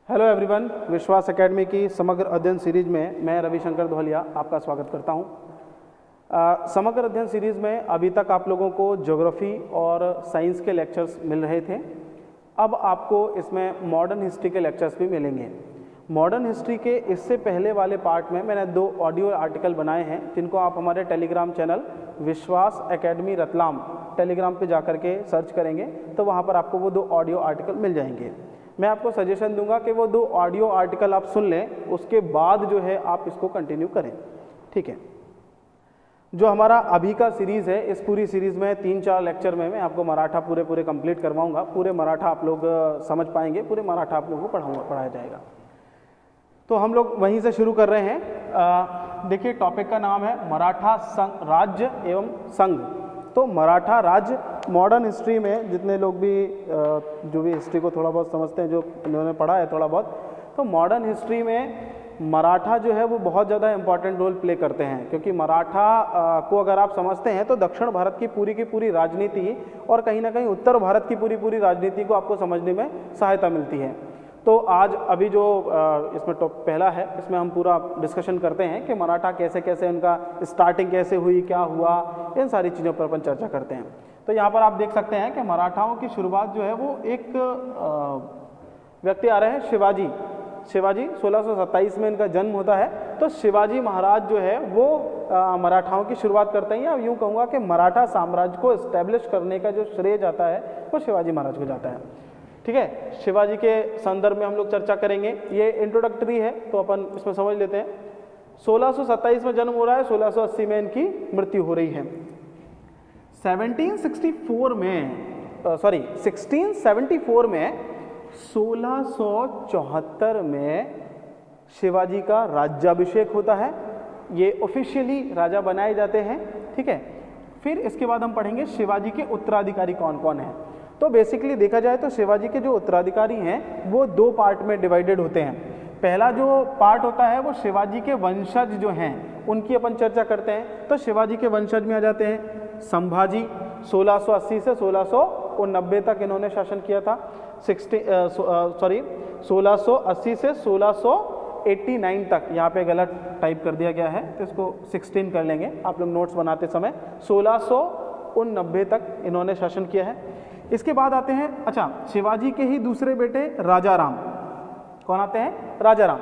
Hello everyone, विश्वास academy की समग्र अध्ययन सीरीज में मैं रविशंकर धोलिया आपका स्वागत करता हूं। समग्र अध्ययन सीरीज में अभी तक आप लोगों को ज्योग्राफी और साइंस के लेक्चर्स मिल रहे थे। अब आपको इसमें मॉडर्न हिस्ट्री के लेक्चर्स भी मिलेंगे। मॉडर्न हिस्ट्री के इससे पहले वाले पार्ट में मैंने 2 ऑडियो आर्टिकल बनाए हैं जिनको आप हमारे टेलीग्राम चैनल विश्वास एकेडमी रतलाम टेलीग्राम पे जाकर के सर्च करेंगे तो वहाँ पर आपको वो 2 ऑडियो आर्टिकल मिल जाएंगे। मैं आपको सजेशन दूंगा कि वो 2 ऑडियो आर्टिकल आप सुन लें, उसके बाद जो है आप इसको कंटिन्यू करें। ठीक है, जो हमारा अभी का सीरीज़ है, इस पूरी सीरीज़ में 3-4 लेक्चर में मैं आपको मराठा पूरे कंप्लीट करवाऊंगा। पूरे मराठा आप लोग समझ पाएंगे, पूरे मराठा आप लोगों को पढ़ाया जाएगा। तो हम लोग वहीं से शुरू कर रहे हैं। देखिए, टॉपिक का नाम है मराठा संघ, राज्य एवं संघ। तो मराठा राज्य, मॉडर्न हिस्ट्री में जितने लोग भी जो भी हिस्ट्री को थोड़ा बहुत समझते हैं, जो इन्होंने पढ़ा है थोड़ा बहुत, तो मॉडर्न हिस्ट्री में मराठा जो है वो बहुत ज़्यादा इंपॉर्टेंट रोल प्ले करते हैं। क्योंकि मराठा को अगर आप समझते हैं तो दक्षिण भारत की पूरी राजनीति और कहीं ना कहीं उत्तर भारत की पूरी राजनीति को आपको समझने में सहायता मिलती है। तो आज अभी जो इसमें पहला है, इसमें हम पूरा डिस्कशन करते हैं कि मराठा कैसे उनका स्टार्टिंग कैसे हुई, क्या हुआ, इन सारी चीज़ों पर अपन चर्चा करते हैं। तो यहाँ पर आप देख सकते हैं कि मराठाओं की शुरुआत जो है वो एक व्यक्ति आ रहे हैं, शिवाजी 1627 में इनका जन्म होता है। तो शिवाजी महाराज जो है वो मराठाओं की शुरुआत करते हैं, या यूँ कहूँगा कि मराठा साम्राज्य को इस्टेब्लिश करने का जो श्रेय जाता है वो शिवाजी महाराज को जाता है। ठीक है, शिवाजी के संदर्भ में हम लोग चर्चा करेंगे। ये इंट्रोडक्टरी है तो अपन इसमें समझ लेते हैं। 1627 में जन्म हो रहा है, 1680 में इनकी मृत्यु हो रही है। 1674 में 1674 में शिवाजी का राज्याभिषेक होता है। ये ऑफिशियली राजा बनाए जाते हैं। ठीक है, फिर इसके बाद हम पढ़ेंगे शिवाजी के उत्तराधिकारी कौन कौन हैं। तो बेसिकली देखा जाए तो शिवाजी के जो उत्तराधिकारी हैं वो 2 पार्ट में डिवाइडेड होते हैं। पहला जो पार्ट होता है वो शिवाजी के वंशज जो हैं उनकी अपन चर्चा करते हैं। तो शिवाजी के वंशज में आ जाते हैं संभाजी, 1680 से 1690 तक इन्होंने शासन किया था। 1680 से 1689 तक, यहाँ पे गलत टाइप कर दिया गया है तो इसको 16 कर लेंगे आप लोग नोट्स बनाते समय। 1689 तक इन्होंने शासन किया है। इसके बाद आते हैं, अच्छा, शिवाजी के ही दूसरे बेटे राजा राम। कौन आते हैं? राजा राम।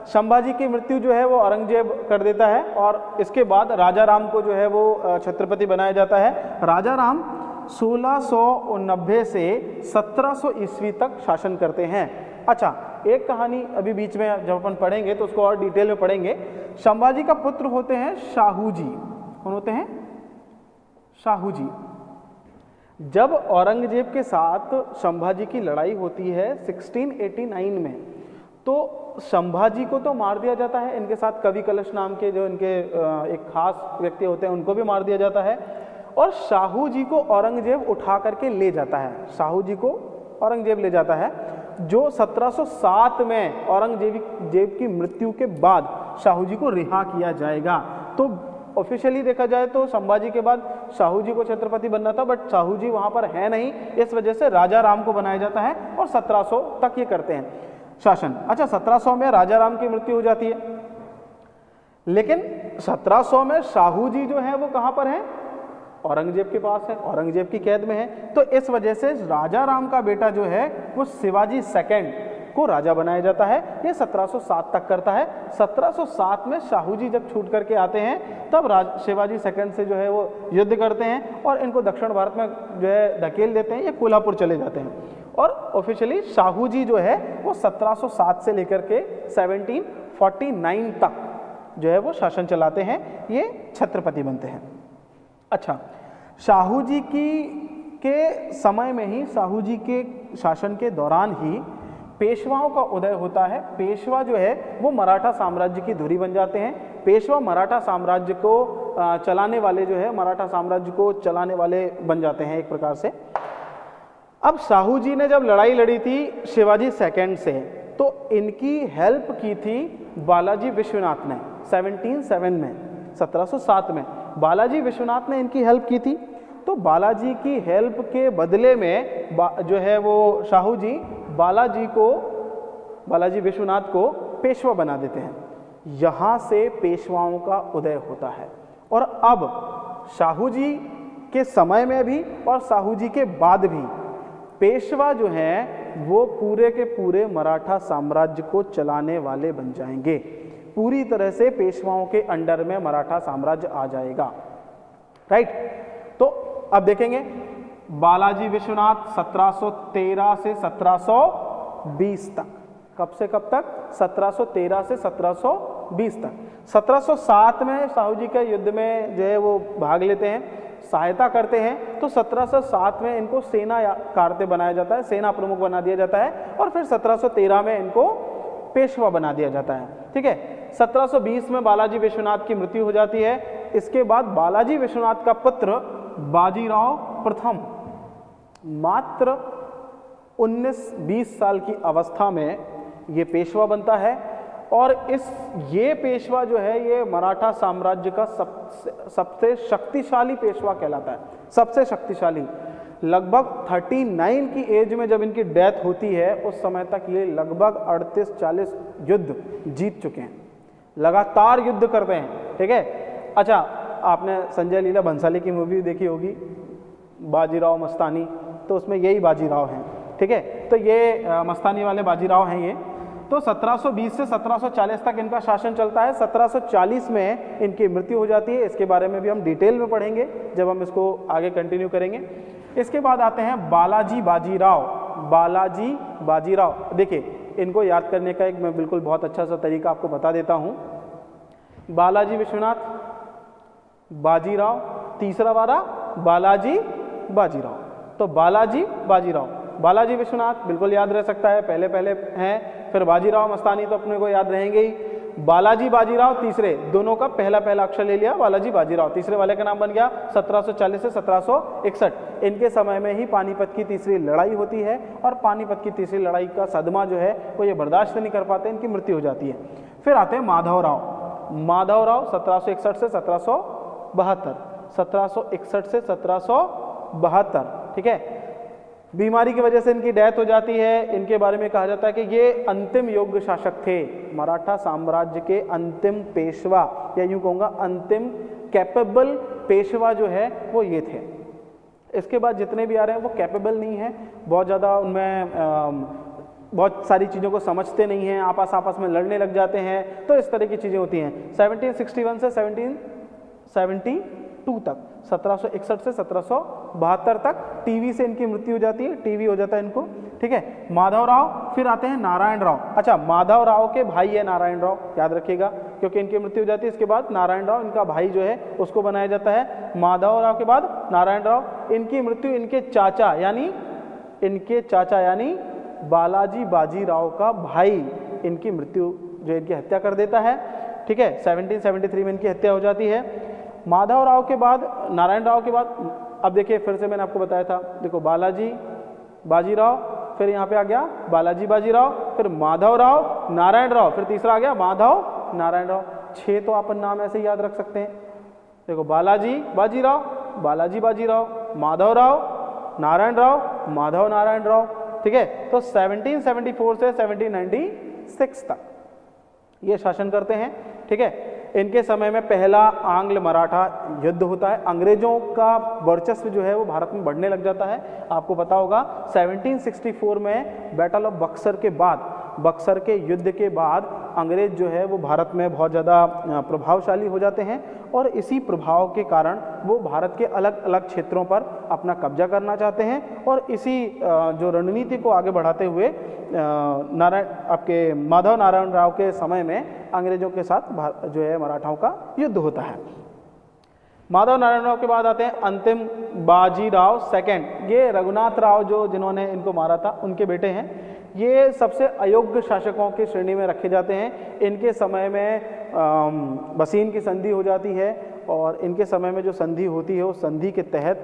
संभाजी की मृत्यु जो है वो औरंगजेब कर देता है और इसके बाद राजा राम को जो है वो छत्रपति बनाया जाता है। राजा राम 1690 से 1700 ईस्वी तक शासन करते हैं। अच्छा, एक कहानी अभी बीच में जब अपन पढ़ेंगे तो उसको और डिटेल में पढ़ेंगे। संभाजी का पुत्र होते हैं शाहू जी। कौन होते हैं? शाहू जी। जब औरंगजेब के साथ संभाजी की लड़ाई होती है 1689 में, तो संभाजी को तो मार दिया जाता है। इनके साथ कवि कलश नाम के जो इनके एक खास व्यक्ति होते हैं उनको भी मार दिया जाता है। और शाहू जी को औरंगजेब उठा करके ले जाता है। शाहू जी को औरंगजेब ले जाता है, जो 1707 में औरंगजेब की मृत्यु के बाद शाहू जी को रिहा किया जाएगा। तो ऑफिशियली देखा जाए तो संभाजी के बाद शाहू जी को छत्रपति बनना था, बट शाहू जी वहां पर है नहीं, इस वजह से राजा राम को बनाया जाता है और 1700 तक ये करते हैं शासन। अच्छा, 1700 में राजा राम की मृत्यु हो जाती है, लेकिन 1700 में शाहू जी जो है वो कहां पर है? औरंगजेब के पास है, औरंगजेब की कैद में है। तो इस वजह से राजा राम का बेटा जो है वो शिवाजी सेकंड को राजा बनाया जाता है। ये 1707 तक करता है। 1707 में शाहू जी जब छूट करके आते हैं तब शिवाजी सेकंड से जो है वो युद्ध करते हैं और इनको दक्षिण भारत में जो है धकेल देते हैं। ये कोल्हापुर चले जाते हैं और ऑफिशियली शाहू जी जो है वो 1707 से लेकर के 1749 तक जो है वो शासन चलाते हैं। ये छत्रपति बनते हैं। अच्छा, शाहू जी के समय में ही, शाहू जी के शासन के दौरान ही पेशवाओं का उदय होता है। पेशवा जो है वो मराठा साम्राज्य की धुरी बन जाते हैं। पेशवा मराठा साम्राज्य को चलाने वाले जो है, मराठा साम्राज्य को चलाने वाले बन जाते हैं एक प्रकार से। अब शाहू जी ने जब लड़ाई लड़ी थी शिवाजी सेकंड से, तो इनकी हेल्प की थी बालाजी विश्वनाथ ने 1707 में बालाजी विश्वनाथ ने इनकी हेल्प की थी। तो बालाजी की हेल्प के बदले में जो है वो शाहू जी बालाजी को बालाजी विश्वनाथ को पेशवा बना देते हैं। यहाँ से पेशवाओं का उदय होता है। और अब शाहू जी के समय में भी और शाहू जी के बाद भी पेशवा जो हैं वो पूरे के पूरे मराठा साम्राज्य को चलाने वाले बन जाएंगे। पूरी तरह से पेशवाओं के अंडर में मराठा साम्राज्य आ जाएगा। राइट, तो अब देखेंगे बालाजी विश्वनाथ 1713 से 1720 तक। कब से कब तक? 1713 से 1720 तक। 1707 में शाहू जी के युद्ध में जो है वो भाग लेते हैं, सहायता करते हैं। तो 1707 में इनको सेना कारते बनाया जाता है, सेना प्रमुख बना दिया जाता है। और फिर 1713 में इनको पेशवा बना दिया जाता है। ठीक है, 1720 में बालाजी विश्वनाथ की मृत्यु हो जाती है। इसके बाद बालाजी विश्वनाथ का पुत्र बाजीराव प्रथम मात्र 19-20 साल की अवस्था में ये पेशवा बनता है। और ये पेशवा जो है ये मराठा साम्राज्य का सबसे शक्तिशाली पेशवा कहलाता है, सबसे शक्तिशाली। लगभग 39 की एज में जब इनकी डेथ होती है उस समय तक ये लगभग 38-40 युद्ध जीत चुके हैं, लगातार युद्ध करते हैं। ठीक है, अच्छा आपने संजय लीला भंसाली की मूवी देखी होगी बाजीराव मस्तानी, तो उसमें यही बाजीराव हैं। ठीक है, तो ये मस्तानी वाले बाजीराव हैं ये। तो 1720 से 1740 तक इनका शासन चलता है। 1740 में इनकी मृत्यु हो जाती है। इसके बारे में भी हम डिटेल में पढ़ेंगे जब हम इसको आगे कंटिन्यू करेंगे। इसके बाद आते हैं बालाजी बाजीराव। बालाजी बाजीराव, देखिए इनको याद करने का एक मैं बिल्कुल बहुत अच्छा सा तरीका आपको बता देता हूँ। बालाजी विश्वनाथ, बाजीराव, तीसरा वाला बालाजी बाजीराव। तो बालाजी बाजीराव, बालाजी विश्वनाथ बिल्कुल याद रह सकता है, पहले पहले हैं। फिर बाजीराव मस्तानी तो अपने को याद रहेंगे ही। बालाजी बाजीराव तीसरे, दोनों का पहला पहला अक्षर ले लिया, बालाजी बाजीराव। तीसरे वाले का नाम बन गया 1740 से 1761। इनके समय में ही पानीपत की तीसरी लड़ाई होती है और पानीपत की तीसरी लड़ाई का सदमा जो है वो ये बर्दाश्त नहीं कर पाते, इनकी मृत्यु हो जाती है। फिर आते हैं माधवराव। माधवराव 1761 से 1772, 1761 से 1772। ठीक है, बीमारी की वजह से इनकी डेथ हो जाती है। इनके बारे में कहा जाता है कि ये अंतिम योग्य शासक थे, मराठा साम्राज्य के अंतिम पेशवा, या यूं कहूँगा अंतिम कैपेबल पेशवा जो है वो ये थे। इसके बाद जितने भी आ रहे हैं वो कैपेबल नहीं है, बहुत ज़्यादा उनमें बहुत सारी चीज़ों को समझते नहीं हैं, आपस में लड़ने लग जाते हैं। तो इस तरह की चीज़ें होती हैं। 1761 से 1772 तक, 1761 से 1772 तक टीवी से इनकी मृत्यु हो जाती है, टीवी हो जाता है इनको। ठीक है, माधवराव। फिर आते हैं नारायण राव। अच्छा, माधवराव के भाई है नारायण राव, याद रखिएगा, क्योंकि इनकी मृत्यु हो जाती है। इसके बाद नारायण राव, इनका भाई जो है उसको बनाया जाता है। माधवराव के बाद नारायण राव। इनकी मृत्यु इनके चाचा यानी बालाजी बाजीराव का भाई इनकी मृत्यु जो इनकी हत्या कर देता है। ठीक है, 1773 में इनकी हत्या हो जाती है। माधवराव के बाद, नारायण राव के बाद, अब देखिए फिर से मैंने आपको बताया था, देखो बालाजी बाजीराव, फिर यहाँ पे आ गया बालाजी बाजीराव, फिर माधवराव, नारायण राव, फिर तीसरा आ गया माधव नारायण राव। 6 तो अपन नाम ऐसे ही याद रख सकते हैं। देखो बालाजी बाजीराव, बालाजी बाजीराव, माधवराव, नारायण राव, माधव नारायण राव। ठीक है, तो 1774 से 1796 तक ये शासन करते हैं। ठीक है, इनके समय में पहला आंग्ल मराठा युद्ध होता है। अंग्रेजों का वर्चस्व जो है वो भारत में बढ़ने लग जाता है। आपको पता होगा 1764 में बैटल ऑफ बक्सर के बाद, बक्सर के युद्ध के बाद अंग्रेज जो है वो भारत में बहुत ज़्यादा प्रभावशाली हो जाते हैं और इसी प्रभाव के कारण वो भारत के अलग अलग क्षेत्रों पर अपना कब्जा करना चाहते हैं। और इसी जो रणनीति को आगे बढ़ाते हुए आपके माधव नारायण राव के समय में अंग्रेजों के साथ जो है मराठाओं का युद्ध होता है। माधव नारायण राव के बाद आते हैं अंतिम बाजीराव सेकंड। ये रघुनाथ राव जो जिन्होंने इनको मारा था उनके बेटे हैं। ये सबसे अयोग्य शासकों की श्रेणी में रखे जाते हैं। इनके समय में बसीन की संधि हो जाती है और इनके समय में जो संधि होती है उस संधि के तहत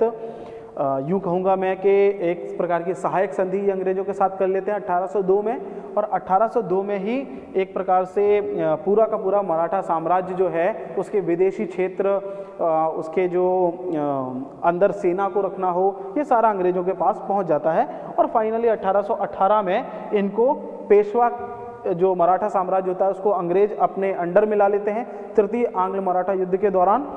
यूँ कहूँगा मैं कि एक प्रकार की सहायक संधि अंग्रेजों के साथ कर लेते हैं 1802 में। और 1802 में ही एक प्रकार से पूरा का पूरा मराठा साम्राज्य जो है उसके विदेशी क्षेत्र, उसके जो अंदर सेना को रखना हो, ये सारा अंग्रेजों के पास पहुंच जाता है। और फाइनली 1818 में इनको पेशवा जो मराठा साम्राज्य होता है उसको अंग्रेज अपने अंडर में ला लेते हैं तृतीय आंग्ल मराठा युद्ध के दौरान।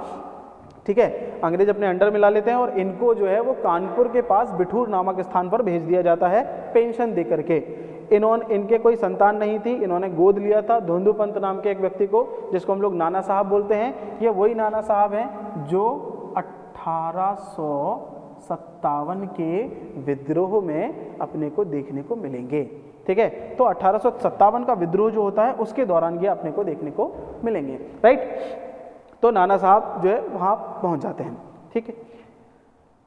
ठीक है, अंग्रेज अपने अंडर में ला लेते हैं और इनको जो है वो कानपुर के पास बिठूर नामक स्थान पर भेज दिया जाता है पेंशन दे करके। इनके कोई संतान नहीं थी, इन्होंने गोद लिया था धुंधुपंत नाम के एक व्यक्ति को, जिसको हम लोग नाना साहब बोलते हैं। ये वही नाना साहब हैं जो 1857 के विद्रोह में अपने को देखने को मिलेंगे। ठीक है, तो 1857 का विद्रोह जो होता है उसके दौरान ये अपने को देखने को मिलेंगे। राइट, तो नाना साहब जो है वहाँ पहुँच जाते हैं। ठीक है,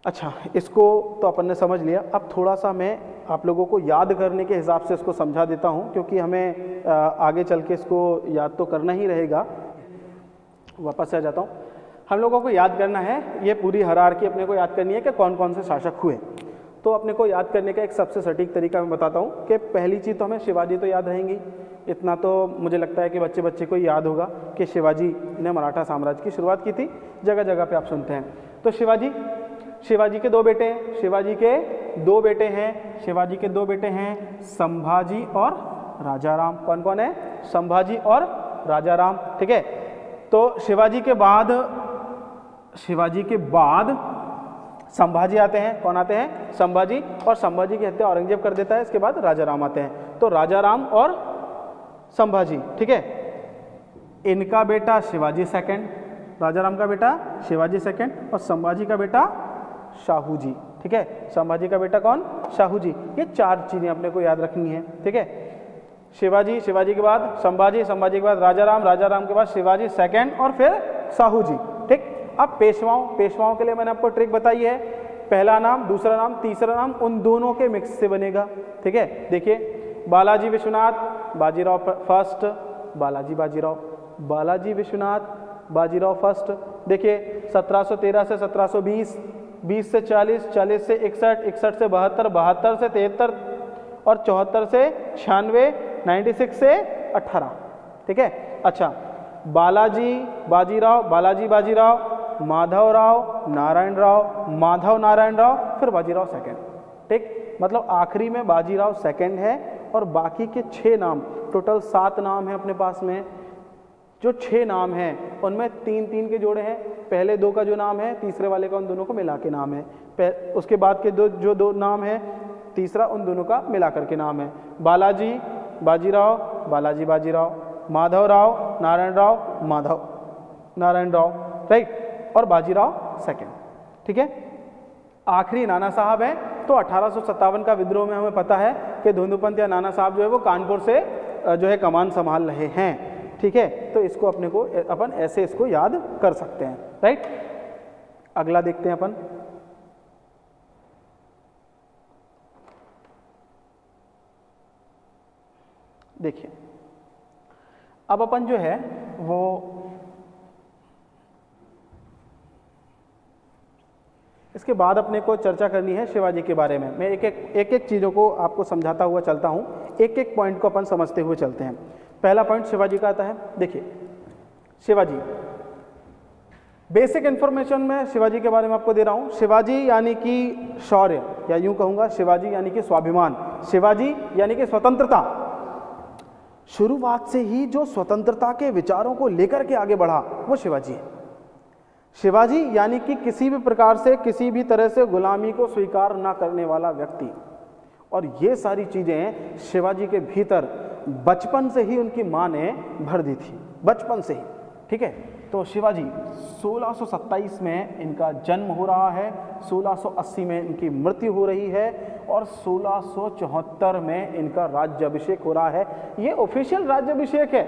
अच्छा, इसको तो अपन ने समझ लिया। अब थोड़ा सा मैं आप लोगों को याद करने के हिसाब से इसको समझा देता हूँ, क्योंकि हमें आगे चल के इसको याद तो करना ही रहेगा। वापस आ जाता हूँ। हम लोगों को याद करना है, ये पूरी हायरार्की अपने को याद करनी है कि कौन कौन से शासक हुए। तो अपने को याद करने का एक सबसे सटीक तरीका मैं बताता हूँ कि पहली चीज़ तो हमें शिवाजी तो याद रहेंगी। इतना तो मुझे लगता है कि बच्चे बच्चे को याद होगा कि शिवाजी ने मराठा साम्राज्य की शुरुआत की थी। जगह जगह पे आप सुनते हैं। तो शिवाजी के दो बेटे हैं, शिवाजी के दो बेटे हैं संभाजी और राजाराम। कौन कौन है? संभाजी और राजाराम। ठीक है, तो शिवाजी के बाद संभाजी आते हैं। कौन आते हैं? संभाजी। और संभाजी की हत्या औरंगजेब कर देता है। इसके बाद राजाराम आते हैं। तो राजाराम और संभाजी। ठीक है, इनका बेटा शिवाजी सेकंड, राजाराम का बेटा शिवाजी सेकंड और संभाजी का बेटा शाहू जी। ठीक है, संभाजी का बेटा कौन? शाहू जी। ये चार चीजें अपने को याद रखनी है। ठीक है, शिवाजी के बाद संभाजी के बाद राजाराम के बाद शिवाजी सेकंड और फिर शाहू जी। ठीक, अब पेशवाओं के लिए मैंने आपको ट्रिक बताई है। पहला नाम, दूसरा नाम, तीसरा नाम उन दोनों के मिक्स से बनेगा। ठीक है, देखिए बालाजी विश्वनाथ बाजीराव फर्स्ट, बालाजी विश्वनाथ बाजीराव फर्स्ट। देखिए 1713 से 1720, 20 से 40, 40 से 61, 61 से 72, 72 से 73 और 74 से 96, 96 से 18। ठीक है, अच्छा, बालाजी बाजीराव, माधव नारायण राव, फिर बाजीराव सेकंड। ठीक, मतलब आखिरी में बाजीराव सेकंड है और बाकी के 6 नाम, टोटल 7 नाम है अपने पास में। जो 6 नाम हैं उनमें 3-3 के जोड़े हैं। पहले 2 का जो नाम है, तीसरे वाले का उन दोनों को मिला के नाम है। उसके बाद के दो नाम है, तीसरा उन दोनों का मिला करके नाम है। बालाजी बाजीराव, माधव नारायण राव, राइट, और बाजीराव सेकंड। ठीक है, आखिरी नाना साहब हैं। तो 1857 का विद्रोह में हमें पता है कि धुंधुपंत या नाना साहब जो है वो कानपुर से जो है कमान संभाल रहे हैं। ठीक है, तो इसको अपन ऐसे इसको याद कर सकते हैं। राइट, अगला देखते हैं अपन। देखिए, अब अपन जो है वो इसके बाद अपने को चर्चा करनी है शिवाजी के बारे में। मैं एक चीज़ों को आपको समझाता हुआ चलता हूँ, एक पॉइंट को अपन समझते हुए चलते हैं। पहला पॉइंट शिवाजी का आता है। देखिए, शिवाजी, बेसिक इंफॉर्मेशन में शिवाजी के बारे में आपको दे रहा हूँ। शिवाजी यानी कि शौर्य, या यूं कहूँगा शिवाजी यानी कि स्वाभिमान, शिवाजी यानी कि स्वतंत्रता। शुरुआत से ही जो स्वतंत्रता के विचारों को लेकर के आगे बढ़ा वो शिवाजी है। शिवाजी यानी कि किसी भी प्रकार से, किसी भी तरह से गुलामी को स्वीकार ना करने वाला व्यक्ति। और ये सारी चीजें शिवाजी के भीतर बचपन से ही उनकी माँ ने भर दी थी, बचपन से ही। ठीक है, तो शिवाजी 1627 में इनका जन्म हो रहा है, 1680 में इनकी मृत्यु हो रही है और 1674 में इनका राज्याभिषेक हो रहा है। ये ऑफिशियल राज्याभिषेक है।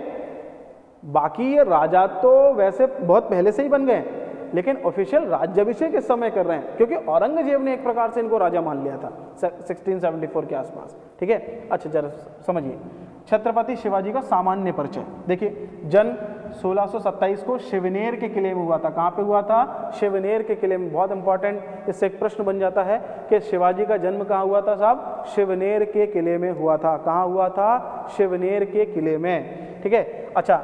बाकी ये राजा तो वैसे बहुत पहले से ही बन गए, लेकिन ऑफिशियल राज्याभिषेक इस समय कर रहे हैं क्योंकि औरंगजेब ने एक प्रकार से इनको राजा मान लिया था 1674 के आसपास। ठीक है, अच्छा जरा समझिए छत्रपति शिवाजी का सामान्य परिचय। देखिए, जन्म 1627 को शिवनेर के किले में हुआ था। कहाँ पे हुआ था? शिवनेर के किले में। बहुत इंपॉर्टेंट, इससे एक प्रश्न बन जाता है कि शिवाजी का जन्म कहाँ हुआ था साहब? शिवनेर के किले में हुआ था। कहाँ हुआ था? शिवनेर के किले में। ठीक है, अच्छा,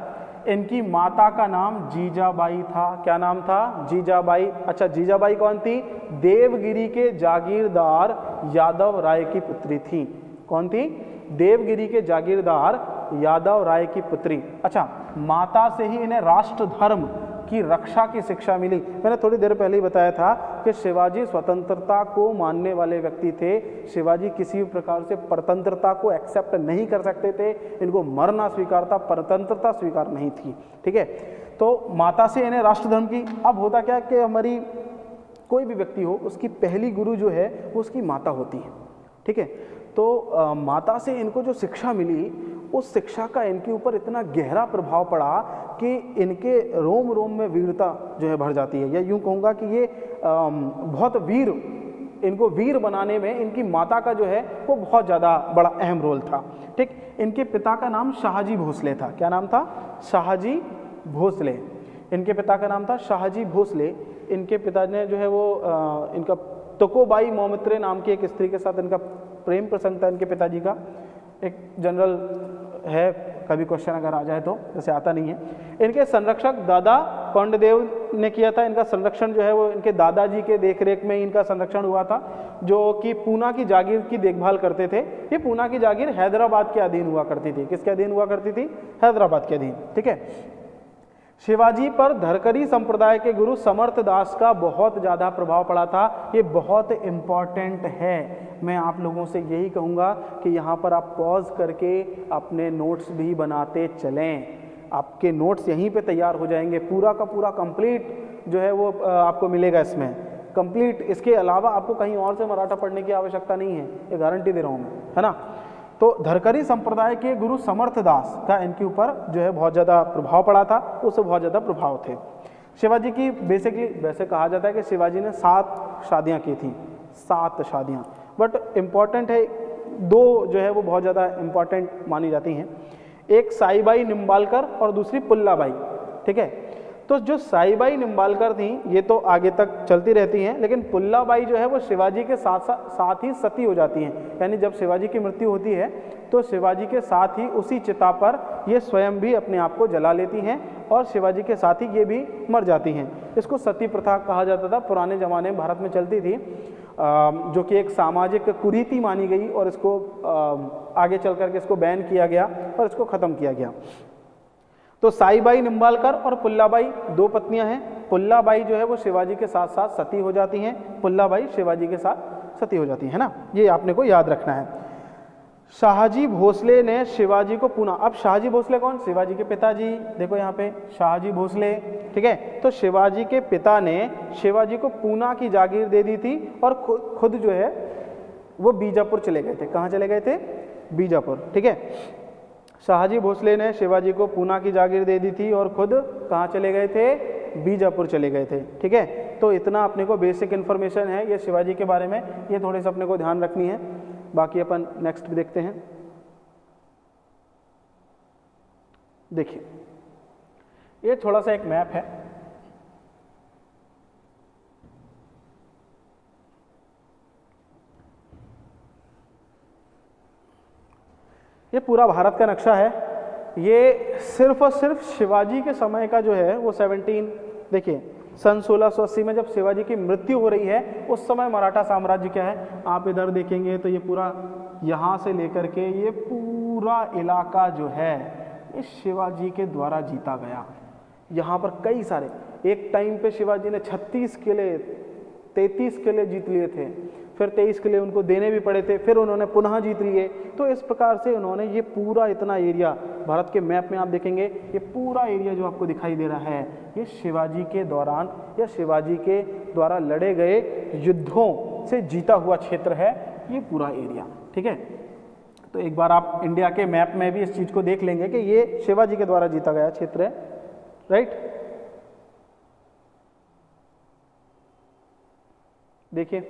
इनकी माता का नाम जीजाबाई था। क्या नाम था? जीजाबाई। अच्छा, जीजाबाई कौन थी? देवगिरी के जागीरदार यादव राय की पुत्री थी। कौन थी? देवगिरी के जागीरदार यादव राय की पुत्री। अच्छा, माता से ही इन्हें राष्ट्र धर्म की रक्षा की शिक्षा मिली। मैंने थोड़ी देर पहले ही बताया था कि शिवाजी स्वतंत्रता को मानने वाले व्यक्ति थे। शिवाजी किसी भी प्रकार से परतंत्रता को एक्सेप्ट नहीं कर सकते थे, इनको मरना स्वीकार था, परतंत्रता स्वीकार नहीं थी। ठीक है, तो माता से इन्हें राष्ट्र धर्म की। अब होता क्या कि हमारी कोई भी व्यक्ति हो, उसकी पहली गुरु जो है वो उसकी माता होती है। ठीक है, तो माता से इनको जो शिक्षा मिली, उस शिक्षा का इनके ऊपर इतना गहरा प्रभाव पड़ा कि इनके रोम रोम में वीरता जो है भर जाती है। या यूं कहूँगा कि ये बहुत वीर, इनको वीर बनाने में इनकी माता का जो है वो बहुत ज़्यादा बड़ा अहम रोल था। ठीक, इनके पिता का नाम शाहजी भोसले था। क्या नाम था? शाहजी भोसले। इनके पिता का नाम था शाहजी भोसले। इनके पिता ने जो है वो इनका तुकोबाई मोमित्रे नाम की एक स्त्री के साथ इनका प्रेम प्रसंग था। इनके पिताजी का एक जनरल है, कभी क्वेश्चन अगर आ जाए तो, जैसे आता नहीं है। इनके संरक्षक दादा कौंडदेव ने किया था। इनका संरक्षण जो है वो इनके दादाजी के देखरेख में इनका संरक्षण हुआ था, जो कि पूना की जागीर की देखभाल करते थे। ये पूना की जागीर हैदराबाद के अधीन हुआ करती थी। किसके अधीन हुआ करती थी? हैदराबाद के अधीन। ठीक है, शिवाजी पर धरकरी संप्रदाय के गुरु समर्थ दास का बहुत ज़्यादा प्रभाव पड़ा था। ये बहुत इम्पॉर्टेंट है। मैं आप लोगों से यही कहूँगा कि यहाँ पर आप पॉज करके अपने नोट्स भी बनाते चलें। आपके नोट्स यहीं पे तैयार हो जाएंगे, पूरा का पूरा कंप्लीट जो है वो आपको मिलेगा इसमें कंप्लीट। इसके अलावा आपको कहीं और से मराठा पढ़ने की आवश्यकता नहीं है, ये गारंटी दे रहा हूँ मैं, है ना। तो धरकरी संप्रदाय के गुरु समर्थ दास का इनके ऊपर जो है बहुत ज़्यादा प्रभाव पड़ा था, उससे बहुत ज़्यादा प्रभाव थे। शिवाजी की बेसिकली वैसे कहा जाता है कि शिवाजी ने 7 शादियाँ की थी, 7 शादियाँ, बट इम्पॉर्टेंट है 2 जो है वो बहुत ज़्यादा इम्पॉर्टेंट मानी जाती हैं। एक साईबाई निम्बालकर और दूसरी पुल्लाबाई। ठीक है, तो जो साईबाई निम्बालकर थी ये तो आगे तक चलती रहती हैं, लेकिन पुल्लाबाई जो है वो शिवाजी के साथ ही सती हो जाती हैं। यानी जब शिवाजी की मृत्यु होती है तो शिवाजी के साथ ही उसी चिता पर ये स्वयं भी अपने आप को जला लेती हैं और शिवाजी के साथ ही ये भी मर जाती हैं। इसको सती प्रथा कहा जाता था, पुराने ज़माने में भारत में चलती थी, जो कि एक सामाजिक कुरीति मानी गई और इसको आगे चल करके इसको बैन किया गया और इसको ख़त्म किया गया। तो साईबाई निम्बालकर और पुल्लाबाई 2 पत्नियां हैं। पुल्लाबाई जो है वो शिवाजी के साथ साथ सती हो जाती हैं, पुल्लाबाई शिवाजी के साथ सती हो जाती है ना, ये आपने को याद रखना है। शाहजी भोसले ने शिवाजी को पूना, अब शाहजी भोसले कौन? शिवाजी के पिताजी। देखो यहाँ पे शाहजी भोसले। ठीक है, तो शिवाजी के पिता ने शिवाजी को पूना की जागीर दे दी थी और खुद जो है वो बीजापुर चले गए थे। कहाँ चले गए थे? बीजापुर। ठीक है, शाहजी भोसले ने शिवाजी को पूना की जागीर दे दी थी और खुद कहाँ चले गए थे? बीजापुर चले गए थे। ठीक है, तो इतना अपने को बेसिक इन्फॉर्मेशन है ये शिवाजी के बारे में, ये थोड़े से अपने को ध्यान रखनी है। बाकी अपन नेक्स्ट भी देखते हैं। देखिए, ये थोड़ा सा एक मैप है। ये पूरा भारत का नक्शा है। ये सिर्फ और सिर्फ शिवाजी के समय का जो है वो 17, देखिए सन 1680 में जब शिवाजी की मृत्यु हो रही है उस समय मराठा साम्राज्य क्या है, आप इधर देखेंगे तो ये पूरा यहाँ से लेकर के ये पूरा इलाका जो है ये शिवाजी के द्वारा जीता गया। यहाँ पर कई सारे, एक टाइम पे शिवाजी ने 36 किले 33 किले जीत लिए थे, फिर 23 किले उनको देने भी पड़े थे, फिर उन्होंने पुनः जीत लिए। तो इस प्रकार से उन्होंने ये पूरा इतना एरिया, भारत के मैप में आप देखेंगे ये पूरा एरिया जो आपको दिखाई दे रहा है ये शिवाजी के दौरान या शिवाजी के द्वारा लड़े गए युद्धों से जीता हुआ क्षेत्र है ये पूरा एरिया। ठीक है, तो एक बार आप इंडिया के मैप में भी इस चीज़ को देख लेंगे कि ये शिवाजी के द्वारा जीता गया क्षेत्र है। राइट, देखिए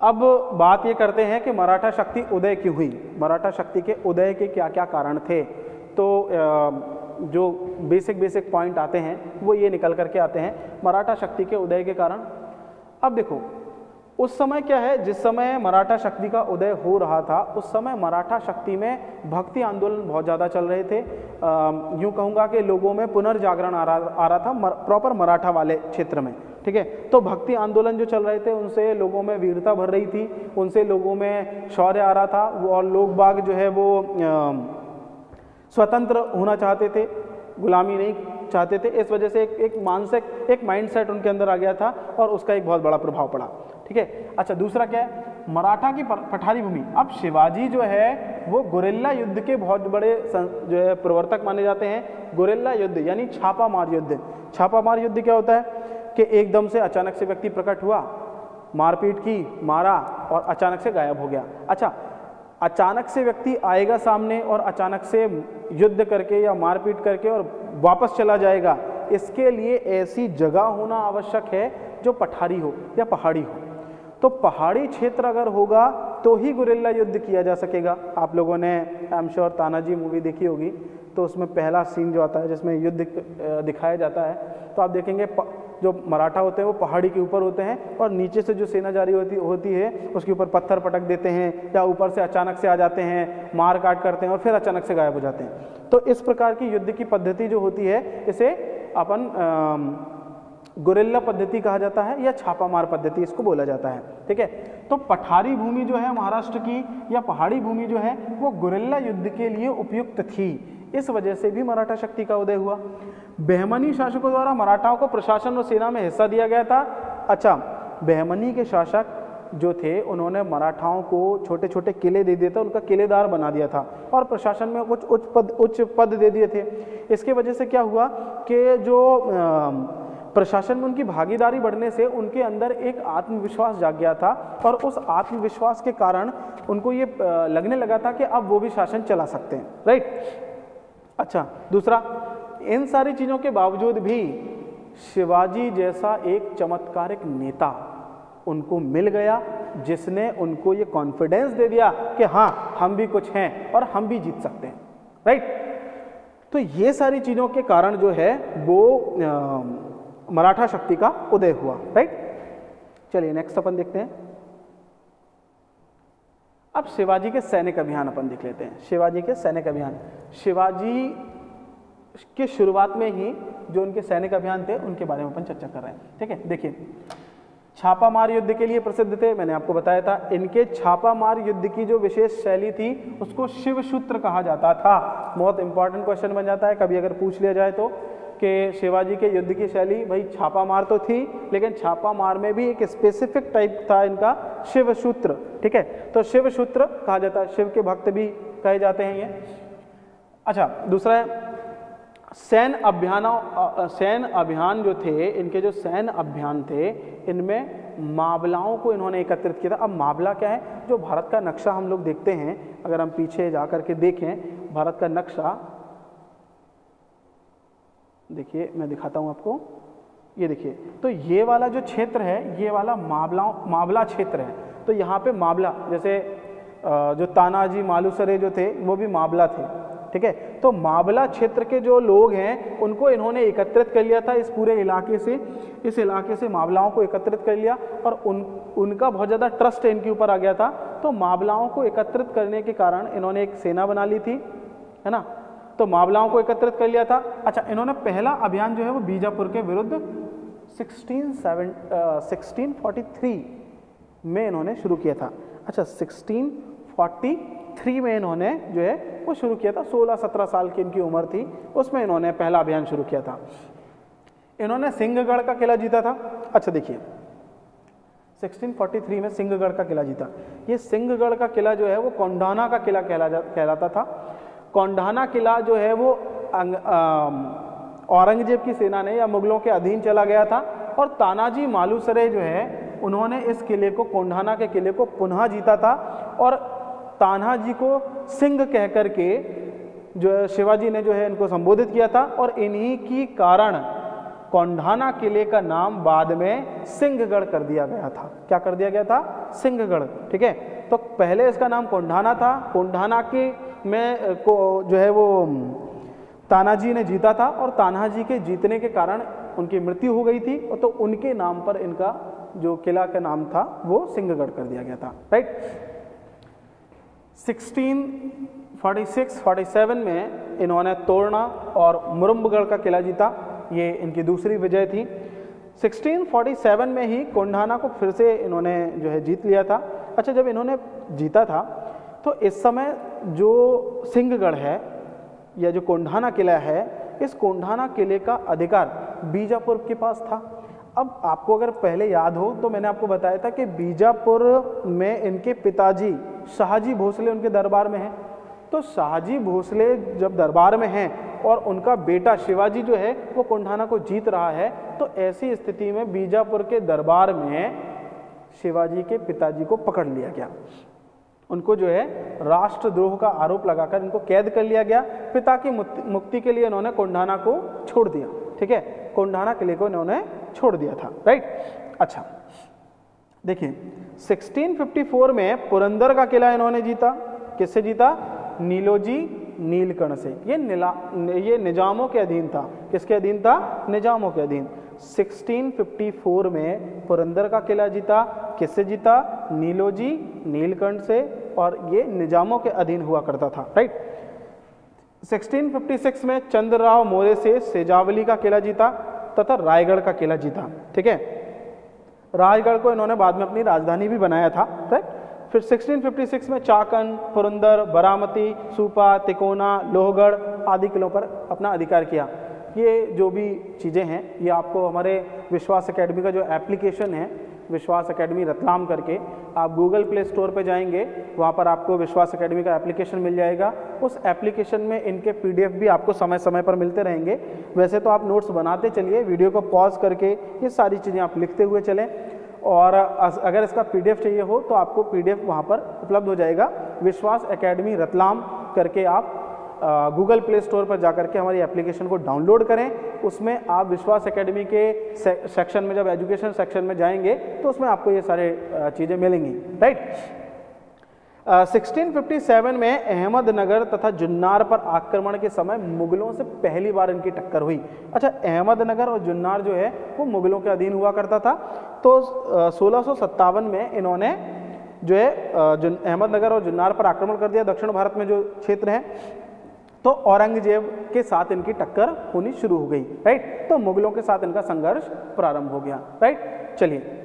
अब बात ये करते हैं कि मराठा शक्ति उदय क्यों हुई, मराठा शक्ति के उदय के क्या क्या कारण थे। तो जो बेसिक पॉइंट आते हैं वो ये निकल करके आते हैं मराठा शक्ति के उदय के कारण। अब देखो उस समय क्या है, जिस समय मराठा शक्ति का उदय हो रहा था उस समय मराठा शक्ति में भक्ति आंदोलन बहुत ज़्यादा चल रहे थे। यूँ कहूँगा कि लोगों में पुनर्जागरण आ रहा था प्रॉपर मराठा वाले क्षेत्र में। ठीक है, तो भक्ति आंदोलन जो चल रहे थे उनसे लोगों में वीरता भर रही थी, उनसे लोगों में शौर्य आ रहा था और लोग बाग जो है वो स्वतंत्र होना चाहते थे, गुलामी नहीं चाहते थे। इस वजह से एक मानसिक एक माइंडसेट उनके अंदर आ गया था और उसका एक बहुत बड़ा प्रभाव पड़ा। ठीक है, अच्छा दूसरा क्या है, मराठा की पठारी भूमि। अब शिवाजी जो है वो गुरिल्ला युद्ध के बहुत बड़े जो है प्रवर्तक माने जाते हैं। गुरिल्ला युद्ध यानी छापा मार युद्ध। छापा मार युद्ध क्या होता है कि एकदम से अचानक से व्यक्ति प्रकट हुआ, मारपीट की, मारा और अचानक से गायब हो गया। अच्छा, अचानक से व्यक्ति आएगा सामने और अचानक से युद्ध करके या मारपीट करके और वापस चला जाएगा, इसके लिए ऐसी जगह होना आवश्यक है जो पठारी हो या पहाड़ी हो। तो पहाड़ी क्षेत्र अगर होगा तो ही गुरिल्ला युद्ध किया जा सकेगा। आप लोगों ने I am sure Tanaji movie देखी होगी, तो उसमें पहला सीन जो आता है जिसमें युद्ध दिखाया जाता है, तो आप देखेंगे जो मराठा होते हैं वो पहाड़ी के ऊपर होते हैं और नीचे से जो सेना जारी होती है उसके ऊपर पत्थर पटक देते हैं या ऊपर से अचानक से आ जाते हैं, मार काट करते हैं और फिर अचानक से गायब हो जाते हैं। तो इस प्रकार की युद्ध की पद्धति जो होती है इसे अपन गुरिल्ला पद्धति कहा जाता है या छापामार पद्धति इसको बोला जाता है। ठीक है, तो पठारी भूमि जो है महाराष्ट्र की या पहाड़ी भूमि जो है वो गुरिल्ला युद्ध के लिए उपयुक्त थी। इस वजह से भी मराठा शक्ति का उदय हुआ। बहमनी शासकों द्वारा मराठाओं को प्रशासन और सेना में हिस्सा दिया गया था। अच्छा, बहमनी के शासक जो थे उन्होंने मराठाओं को छोटे छोटे किले दे दिए थे, उनका किलेदार बना दिया था और प्रशासन में कुछ उच्च पद दे दिए थे। इसके वजह से क्या हुआ कि जो प्रशासन में उनकी भागीदारी बढ़ने से उनके अंदर एक आत्मविश्वास जाग गया था और उस आत्मविश्वास के कारण उनको ये लगने लगा था कि अब वो भी शासन चला सकते हैं। राइट। अच्छा, दूसरा, इन सारी चीज़ों के बावजूद भी शिवाजी जैसा एक चमत्कारिक नेता उनको मिल गया जिसने उनको ये कॉन्फिडेंस दे दिया कि हाँ हम भी कुछ हैं और हम भी जीत सकते हैं। राइट। तो ये सारी चीज़ों के कारण जो है वो मराठा शक्ति का उदय हुआ। राइट। चलिए नेक्स्ट अपन देखते हैं। अब शिवाजी के सैनिक अभियान अपन देख लेते हैं। शिवाजी के सैनिक अभियान, शिवाजी के शुरुआत में ही जो उनके सैनिक अभियान थे उनके बारे में अपन चर्चा कर रहे हैं। ठीक है, देखिए छापामार युद्ध के लिए प्रसिद्ध थे, मैंने आपको बताया था। इनके छापामार युद्ध की जो विशेष शैली थी उसको शिवसूत्र कहा जाता था। बहुत इंपॉर्टेंट क्वेश्चन बन जाता है कभी अगर पूछ लिया जाए तो कि शिवाजी के युद्ध की शैली, भाई छापामार तो थी लेकिन छापामार में भी एक स्पेसिफिक टाइप था इनका, शिवसूत्र। ठीक है, तो शिवसूत्र कहा जाता है, शिव के भक्त भी कहे जाते हैं ये। अच्छा, दूसरा है सैन्य अभियान जो थे, इनके जो सैन्य अभियान थे इनमें मावलाओं को इन्होंने एकत्रित किया था। अब मावला क्या है, जो भारत का नक्शा हम लोग देखते हैं, अगर हम पीछे जा करके देखें भारत का नक्शा, देखिए मैं दिखाता हूं आपको, ये देखिए, तो ये वाला जो क्षेत्र है ये वाला मावला क्षेत्र है। तो यहाँ पे मावला, जैसे जो तानाजी मालुसरे जो थे वो भी मावला थे। ठीक है, तो मावला क्षेत्र के जो लोग हैं उनको इन्होंने एकत्रित कर लिया था इस पूरे इलाके से। इस इलाके से मावलाओं को एकत्रित कर लिया और उनका बहुत ज़्यादा ट्रस्ट इनके ऊपर आ गया था। तो मावलाओं को एकत्रित करने के कारण इन्होंने एक सेना बना ली थी, है ना। तो मावलाओं को एकत्रित कर लिया था। अच्छा, इन्होंने पहला अभियान जो है वो बीजापुर के विरुद्ध 1643 में इन्होंने शुरू किया था। अच्छा, 1643 में इन्होंने जो है वो शुरू किया था। 16-17 साल की इनकी उम्र थी, उसमें इन्होंने पहला अभियान शुरू किया था। इन्होंने सिंहगढ़ का किला जीता था। अच्छा देखिए, 1643 में सिंहगढ़ का किला जीता। ये सिंहगढ़ का किला जो है वो कोंढाना का किला कहलाता था। कोंढाना किला जो है वो औरंगजेब की सेना ने या मुगलों के अधीन चला गया था और तानाजी मालुसरे जो है उन्होंने इस किले को, कोंढाना के किले को पुनः जीता था और तान्हाजी को सिंह कह करके जो शिवाजी ने जो है इनको संबोधित किया था और इन्हीं की कारण कोंढाना किले का नाम बाद में सिंहगढ़ कर दिया गया था। क्या कर दिया गया था? सिंहगढ़। ठीक है, तो पहले इसका नाम कोंढाना था। कोंढाना के में को जो है वो तानाजी ने जीता था और तान्हाजी के जीतने के कारण उनकी मृत्यु हो गई थी, तो उनके नाम पर इनका जो किला का नाम था वो सिंहगढ़ कर दिया गया था। राइट। 1646-47 में इन्होंने तोरना और मुरुम्बगढ़ का किला जीता। ये इनकी दूसरी विजय थी। 1647 में ही कोंढाना को फिर से इन्होंने जो है जीत लिया था। अच्छा, जब इन्होंने जीता था तो इस समय जो सिंहगढ़ है या जो कोंढाना किला है, इस कोंढाना किले का अधिकार बीजापुर के पास था। अब आपको अगर पहले याद हो तो मैंने आपको बताया था कि बीजापुर में इनके पिताजी शाहजी भोसले उनके दरबार में हैं। तो शाहजी भोसले जब दरबार में हैं और उनका बेटा शिवाजी जो है वो कोंढाना को जीत रहा है, तो ऐसी स्थिति में बीजापुर के दरबार में शिवाजी के पिताजी को पकड़ लिया गया। उनको जो है राष्ट्रद्रोह का आरोप लगाकर इनको कैद कर लिया गया। पिता की मुक्ति के लिए इन्होंने कोंढाना को छोड़ दिया। ठीक है, कोंढाना किले को इन्होंने छोड़ दिया था। राइट, अच्छा देखिए 1654 में पुरंदर का किला इन्होंने जीता। किससे जीता? नीलोजी नीलकंठ से। ये निजामों के अधीन था। किसके अधीन था? निजामों के अधीन। 1654 में पुरंदर का किला जीता। किससे जीता? नीलोजी नीलकंठ से, और ये निजामों के अधीन हुआ करता था। राइट, 1656 में चंद्रराव मौर्य से सेजावली का किला जीता तथा रायगढ़ का किला जीता। ठीक है, रायगढ़ को इन्होंने बाद में अपनी राजधानी भी बनाया था। राइट, फिर 1656 में चाकन, पुरंदर, बारामती, सुपा, तिकोना, लोहगढ़ आदि किलों पर अपना अधिकार किया। ये जो भी चीज़ें हैं ये आपको हमारे विश्वास एकेडमी का जो एप्लीकेशन है, विश्वास एकेडमी रतलाम करके, आप गूगल प्ले स्टोर पे जाएंगे, वहाँ पर आपको विश्वास एकेडमी का एप्लीकेशन मिल जाएगा। उस एप्लीकेशन में इनके पीडीएफ भी आपको समय समय पर मिलते रहेंगे। वैसे तो आप नोट्स बनाते चलिए, वीडियो को पॉज करके ये सारी चीज़ें आप लिखते हुए चलें, और अगर इसका पीडीएफ चाहिए हो तो आपको पीडीएफ वहाँ पर उपलब्ध हो जाएगा। विश्वास एकेडमी रतलाम करके आप गूगल प्ले स्टोर पर जाकर के हमारी एप्लीकेशन को डाउनलोड करें। उसमें आप विश्वास एकेडमी के सेक्शन में, जब एजुकेशन सेक्शन में जाएंगे तो उसमें आपको ये सारे चीज़ें मिलेंगी। राइट, 1657 में अहमदनगर तथा जुन्नार पर आक्रमण के समय मुगलों से पहली बार इनकी टक्कर हुई। अच्छा, अहमदनगर और जुन्नार जो है वो मुगलों के अधीन हुआ करता था। तो 1657 में इन्होंने जो है अहमदनगर और जुन्नार पर आक्रमण कर दिया। दक्षिण भारत में जो क्षेत्र है, तो औरंगजेब के साथ इनकी टक्कर होनी शुरू हो गई। राइट, तो मुगलों के साथ इनका संघर्ष प्रारंभ हो गया। राइट, चलिए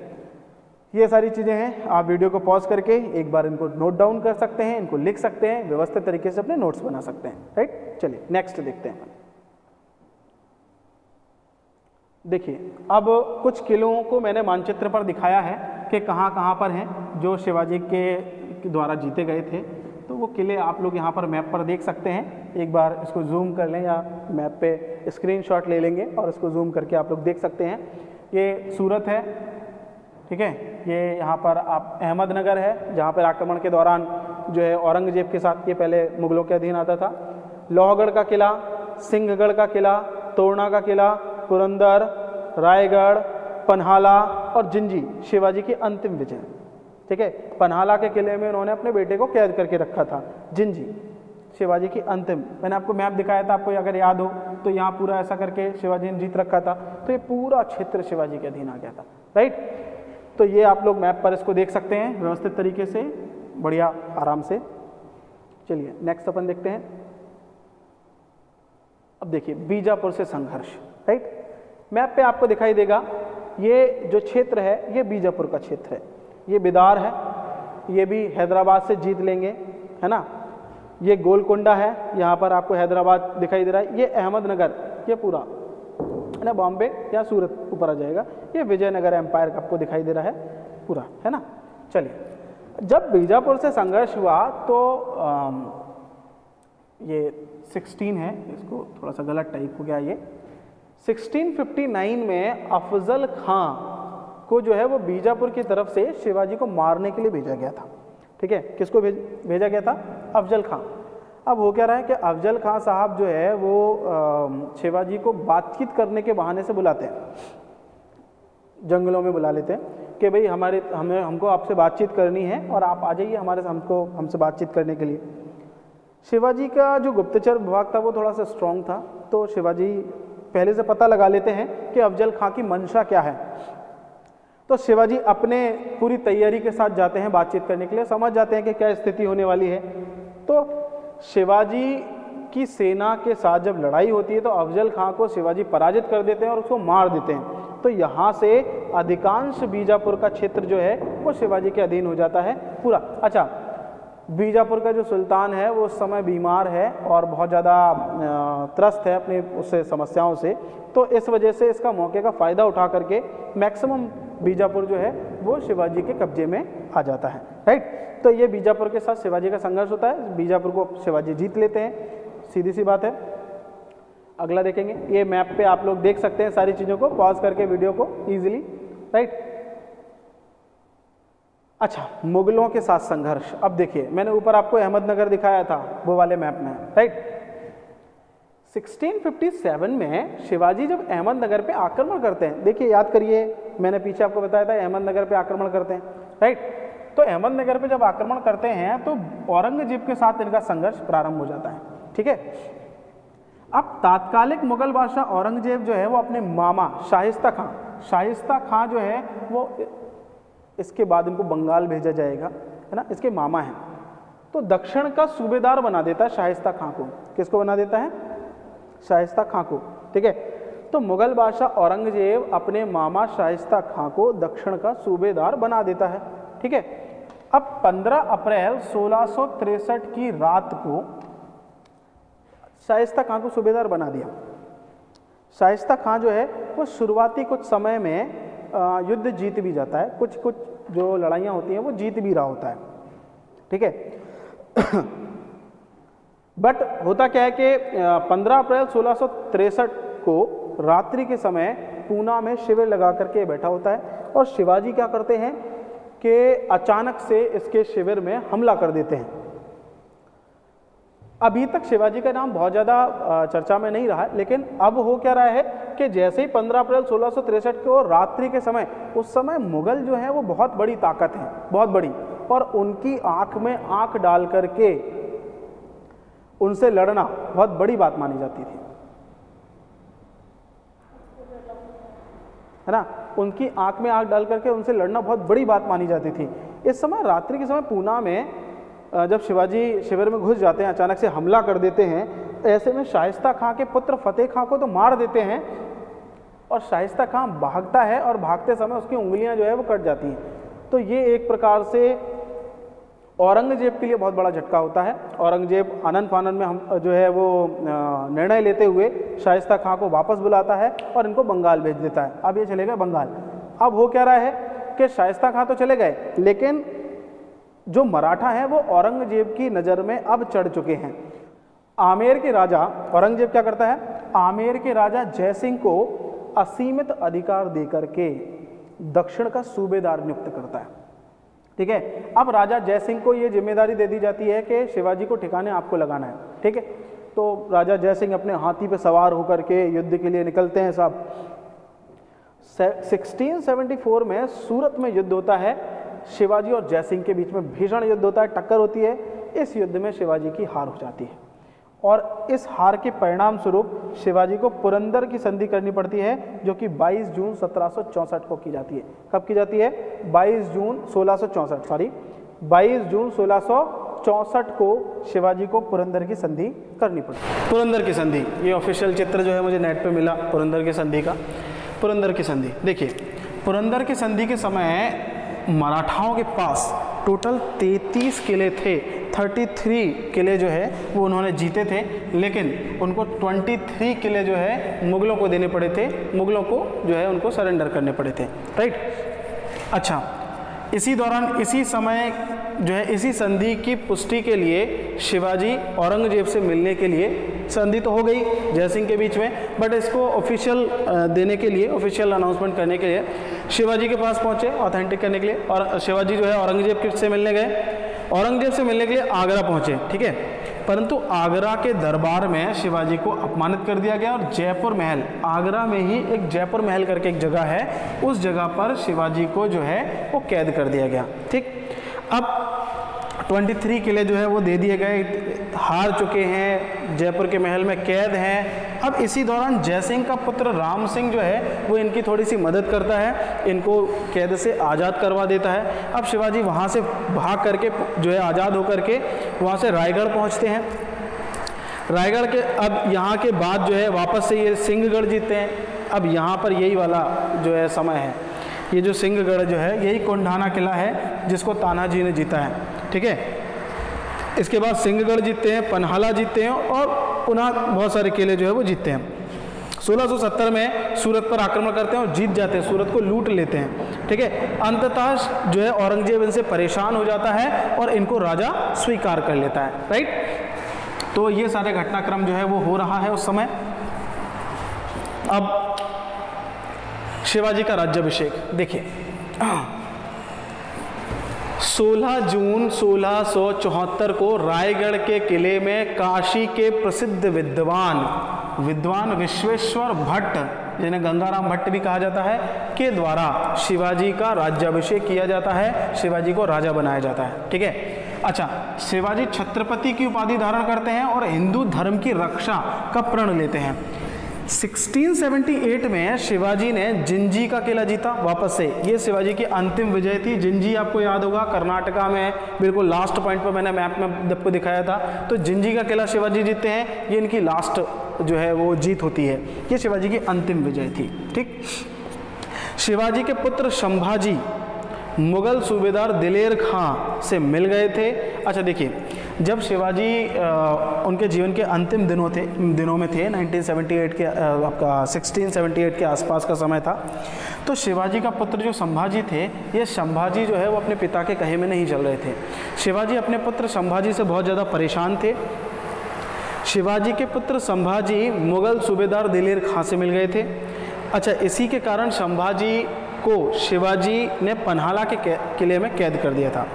ये सारी चीज़ें हैं। आप वीडियो को पॉज करके एक बार इनको नोट डाउन कर सकते हैं, इनको लिख सकते हैं, व्यवस्थित तरीके से अपने नोट्स बना सकते हैं। राइट, चलिए नेक्स्ट देखते हैं। देखिए, अब कुछ किलों को मैंने मानचित्र पर दिखाया है कि कहाँ कहाँ पर हैं जो शिवाजी के द्वारा जीते गए थे। तो वो किले आप लोग यहाँ पर मैप पर देख सकते हैं। एक बार इसको जूम कर लें या मैप पे स्क्रीनशॉट ले लेंगे और इसको जूम करके आप लोग देख सकते हैं। ये सूरत है, ठीक है, ये यहाँ पर आप अहमदनगर है जहाँ पर आक्रमण के दौरान जो है औरंगजेब के साथ ये पहले मुगलों के अधीन आता था। लोहगढ़ का किला, सिंहगढ़ का किला, तोरना का किला, पुरंदर, रायगढ़, पन्हाला और जिंजी शिवाजी की अंतिम विजय। ठीक है, पन्हाला के किले में उन्होंने अपने बेटे को कैद करके रखा था। जिंजी शिवाजी की अंतिम, मैंने आपको मैप दिखाया था, आपको अगर याद हो तो यहाँ पूरा ऐसा करके शिवाजी ने जीत रखा था। तो ये पूरा क्षेत्र शिवाजी के अधीन आ गया था। राइट, तो ये आप लोग मैप पर इसको देख सकते हैं व्यवस्थित तरीके से, बढ़िया आराम से। चलिए नेक्स्ट अपन देखते हैं। अब देखिए बीजापुर से संघर्ष। राइट, मैप पे आपको दिखाई देगा ये जो क्षेत्र है ये बीजापुर का क्षेत्र है। ये बिदार है, ये भी हैदराबाद से जीत लेंगे, है ना। ये गोलकोंडा है, यहाँ पर आपको हैदराबाद दिखाई दे रहा है। ये अहमदनगर, ये पूरा है ना, बॉम्बे या सूरत ऊपर आ जाएगा। ये विजयनगर एम्पायर आपको दिखाई दे रहा है पूरा, है ना। चलिए, जब बीजापुर से संघर्ष हुआ तो ये 16 है, इसको थोड़ा सा गलत टाइप हो गया। ये 1659 में अफजल खां को जो है वो बीजापुर की तरफ से शिवाजी को मारने के लिए भेजा गया था। ठीक है, किसको भेजा गया था? अफजल खां। अब हो क्या रहा है कि अफजल खां साहब जो है वो शिवाजी को बातचीत करने के बहाने से बुलाते हैं, जंगलों में बुला लेते हैं कि भाई हमको आपसे बातचीत करनी है और आप आ जाइए हमसे बातचीत करने के लिए। शिवाजी का जो गुप्तचर विभाग था वो थोड़ा सा स्ट्रांग था, तो शिवाजी पहले से पता लगा लेते हैं कि अफजल खां की मंशा क्या है। तो शिवाजी अपने पूरी तैयारी के साथ जाते हैं बातचीत करने के लिए, समझ जाते हैं कि क्या स्थिति होने वाली है। तो शिवाजी की सेना के साथ जब लड़ाई होती है तो अफजल खां को शिवाजी पराजित कर देते हैं और उसको मार देते हैं। तो यहाँ से अधिकांश बीजापुर का क्षेत्र जो है वो शिवाजी के अधीन हो जाता है पूरा। अच्छा, बीजापुर का जो सुल्तान है वो उस समय बीमार है और बहुत ज़्यादा त्रस्त है अपनी उससे समस्याओं से, तो इस वजह से इसका मौके का फ़ायदा उठा करके मैक्सिमम बीजापुर जो है वो शिवाजी के कब्जे में आ जाता है, राइट। तो ये बीजापुर के साथ शिवाजी का संघर्ष होता है, बीजापुर को शिवाजी जीत लेते हैं, सीधी सी बात है। अगला देखेंगे, ये मैप पे आप लोग देख सकते हैं सारी चीज़ों को, पॉज करके वीडियो को ईजिली, राइट। अच्छा, मुगलों के साथ संघर्ष। अब देखिए, मैंने ऊपर आपको अहमदनगर दिखाया था वो वाले मैप में, राइट। 1657 में शिवाजी जब अहमदनगर पे आक्रमण करते हैं, देखिए याद करिए, मैंने पीछे आपको बताया था अहमदनगर पे आक्रमण करते हैं, राइट। तो अहमदनगर पे जब आक्रमण करते हैं तो औरंगजेब के साथ इनका संघर्ष प्रारंभ हो जाता है, ठीक है। अब तात्कालिक मुगल बादशाह औरंगजेब जो है वो अपने मामा शाहिस्ता खां जो है वो, इसके बाद इनको बंगाल भेजा जाएगा, है ना, इसके मामा हैं, तो दक्षिण का सूबेदार बना देता है शाहिस्ता खां को। किसको बना देता है? शाहिस्ता खां को, ठीक है। तो मुगल बादशाह औरंगजेब अपने मामा शाहिस्ता खां को दक्षिण का सूबेदार बना देता है, ठीक है। अब 15 अप्रैल 1663 की रात को शाहिस्ता खां को सूबेदार बना दिया। शाहिस्ता खां जो है वो शुरुआती कुछ समय में युद्ध जीत भी जाता है, कुछ कुछ जो लड़ाइयाँ होती हैं वो जीत भी रहा होता है, ठीक है। बट होता क्या है कि 15 अप्रैल 1663 को रात्रि के समय पूना में शिविर लगा करके बैठा होता है और शिवाजी क्या करते हैं कि अचानक से इसके शिविर में हमला कर देते हैं। अभी तक शिवाजी का नाम बहुत ज़्यादा चर्चा में नहीं रहा है, लेकिन अब हो क्या रहा है कि जैसे ही 15 अप्रैल 1663 को रात्रि के समय, उस समय मुगल जो है वो बहुत बड़ी ताकत है, बहुत बड़ी, और उनकी आंख में आंख डाल करके उनसे लड़ना बहुत बड़ी बात मानी जाती थी, है ना। उनकी आंख में आंख डाल करके उनसे लड़ना बहुत बड़ी बात मानी जाती थी। इस समय रात्रि के समय पूना में जब शिवाजी शिविर में घुस जाते हैं, अचानक से हमला कर देते हैं, ऐसे में शाहिस्ता खां के पुत्र फतेह खां को तो मार देते हैं और शाहिस्ता खां भागता है और भागते समय उसकी उंगलियां जो है वो कट जाती हैं। तो ये एक प्रकार से औरंगजेब के लिए बहुत बड़ा झटका होता है। औरंगजेब आनन फानन में हम जो है वो निर्णय लेते हुए शाहिस्ता खां को वापस बुलाता है और इनको बंगाल भेज देता है। अब ये चले गए बंगाल। अब हो क्या रहा है कि शाहिस्ता खां तो चले गए, लेकिन जो मराठा हैं वो औरंगजेब की नज़र में अब चढ़ चुके हैं। आमेर के राजा, औरंगजेब क्या करता है, आमेर के राजा जयसिंह को असीमित अधिकार देकर के दक्षिण का सूबेदार नियुक्त करता है, ठीक है। अब राजा जयसिंह को ये जिम्मेदारी दे दी जाती है कि शिवाजी को ठिकाने आपको लगाना है, ठीक है। तो राजा जयसिंह अपने हाथी पे सवार होकर के युद्ध के लिए निकलते हैं साहब। 1674 में सूरत में युद्ध होता है, शिवाजी और जयसिंह के बीच में भीषण युद्ध होता है, टक्कर होती है। इस युद्ध में शिवाजी की हार हो जाती है और इस हार के परिणाम स्वरूप शिवाजी को पुरंदर की संधि करनी पड़ती है, जो कि 22 जून 1764 को की जाती है। कब की जाती है? 22 जून 1664 को शिवाजी को पुरंदर की संधि करनी पड़ती है। पुरंदर की संधि, ये ऑफिशियल चित्र जो है मुझे नेट पे मिला पुरंदर की संधि का। पुरंदर की संधि देखिए, पुरंदर की संधि के समय मराठाओं के पास टोटल 33 किले थे, 33 किले जो है वो उन्होंने जीते थे, लेकिन उनको 23 किले जो है मुगलों को देने पड़े थे, मुगलों को जो है उनको सरेंडर करने पड़े थे, राइट। अच्छा, इसी दौरान इसी समय जो है इसी संधि की पुष्टि के लिए शिवाजी औरंगजेब से मिलने के लिए, संधि तो हो गई जयसिंह के बीच में, बट इसको ऑफिशियल देने के लिए, ऑफिशियल अनाउंसमेंट करने के लिए शिवाजी के पास पहुंचे ऑथेंटिक करने के लिए। और शिवाजी जो है औरंगजेब से मिलने गए, औरंगजेब से मिलने के लिए आगरा पहुंचे, ठीक है। परंतु आगरा के दरबार में शिवाजी को अपमानित कर दिया गया और जयपुर महल, आगरा में ही एक जयपुर महल करके एक जगह है, उस जगह पर शिवाजी को जो है वो कैद कर दिया गया, ठीक। अब 23 किले जो है वो दे दिए गए, हार चुके हैं, जयपुर के महल में कैद हैं। अब इसी दौरान जयसिंह का पुत्र राम सिंह जो है वो इनकी थोड़ी सी मदद करता है, इनको कैद से आज़ाद करवा देता है। अब शिवाजी वहाँ से भाग करके जो है आज़ाद होकर के वहाँ से रायगढ़ पहुँचते हैं। रायगढ़ के अब यहाँ के बाद जो है वापस से ये सिंहगढ़ जीतते हैं। अब यहाँ पर यही वाला जो है समय है, ये जो सिंहगढ़ जो है यही कोंढाना किला है जिसको तानाजी ने जीता है, ठीक है। इसके बाद सिंहगढ़ जीतते हैं, पन्हाला जीतते हैं और पुनः बहुत सारे किले जो है वो जीतते हैं। 1670 में सूरत पर आक्रमण करते हैं और जीत जाते हैं, सूरत को लूट लेते हैं। ठीक है, अंततः जो है औरंगजेब इनसे परेशान हो जाता है और इनको राजा स्वीकार कर लेता है। राइट, तो ये सारे घटनाक्रम जो है वो हो रहा है उस समय। अब शिवाजी का राज्याभिषेक देखिए, 16 जून 1674 को रायगढ़ के किले में काशी के प्रसिद्ध विद्वान विश्वेश्वर भट्ट, जिन्हें गंगाराम भट्ट भी कहा जाता है, के द्वारा शिवाजी का राज्याभिषेक किया जाता है, शिवाजी को राजा बनाया जाता है। ठीक है, अच्छा, शिवाजी छत्रपति की उपाधि धारण करते हैं और हिंदू धर्म की रक्षा का प्रण लेते हैं। 1678 में शिवाजी ने जिंजी का किला जीता वापस से। ये शिवाजी की अंतिम विजय थी। जिंजी आपको याद होगा कर्नाटका में, बिल्कुल लास्ट पॉइंट पर मैंने मैप में आपको दिखाया था। तो जिंजी का किला शिवाजी जीतते हैं, ये इनकी लास्ट जो है वो जीत होती है। ये शिवाजी की अंतिम विजय थी। ठीक, शिवाजी के पुत्र संभाजी मुगल सूबेदार दिलेर खां से मिल गए थे। अच्छा देखिए, जब शिवाजी उनके जीवन के अंतिम दिनों में थे, 1978 के आपका 1678 के आसपास का समय था, तो शिवाजी का पुत्र जो संभाजी थे, ये संभाजी जो है वो अपने पिता के कहे में नहीं चल रहे थे। शिवाजी अपने पुत्र संभाजी से बहुत ज़्यादा परेशान थे। शिवाजी के पुत्र संभाजी मुगल सूबेदार दिलेर खां से मिल गए थे। अच्छा, इसी के कारण संभाजी को शिवाजी ने पन्हाला के किले में कैद कर दिया था।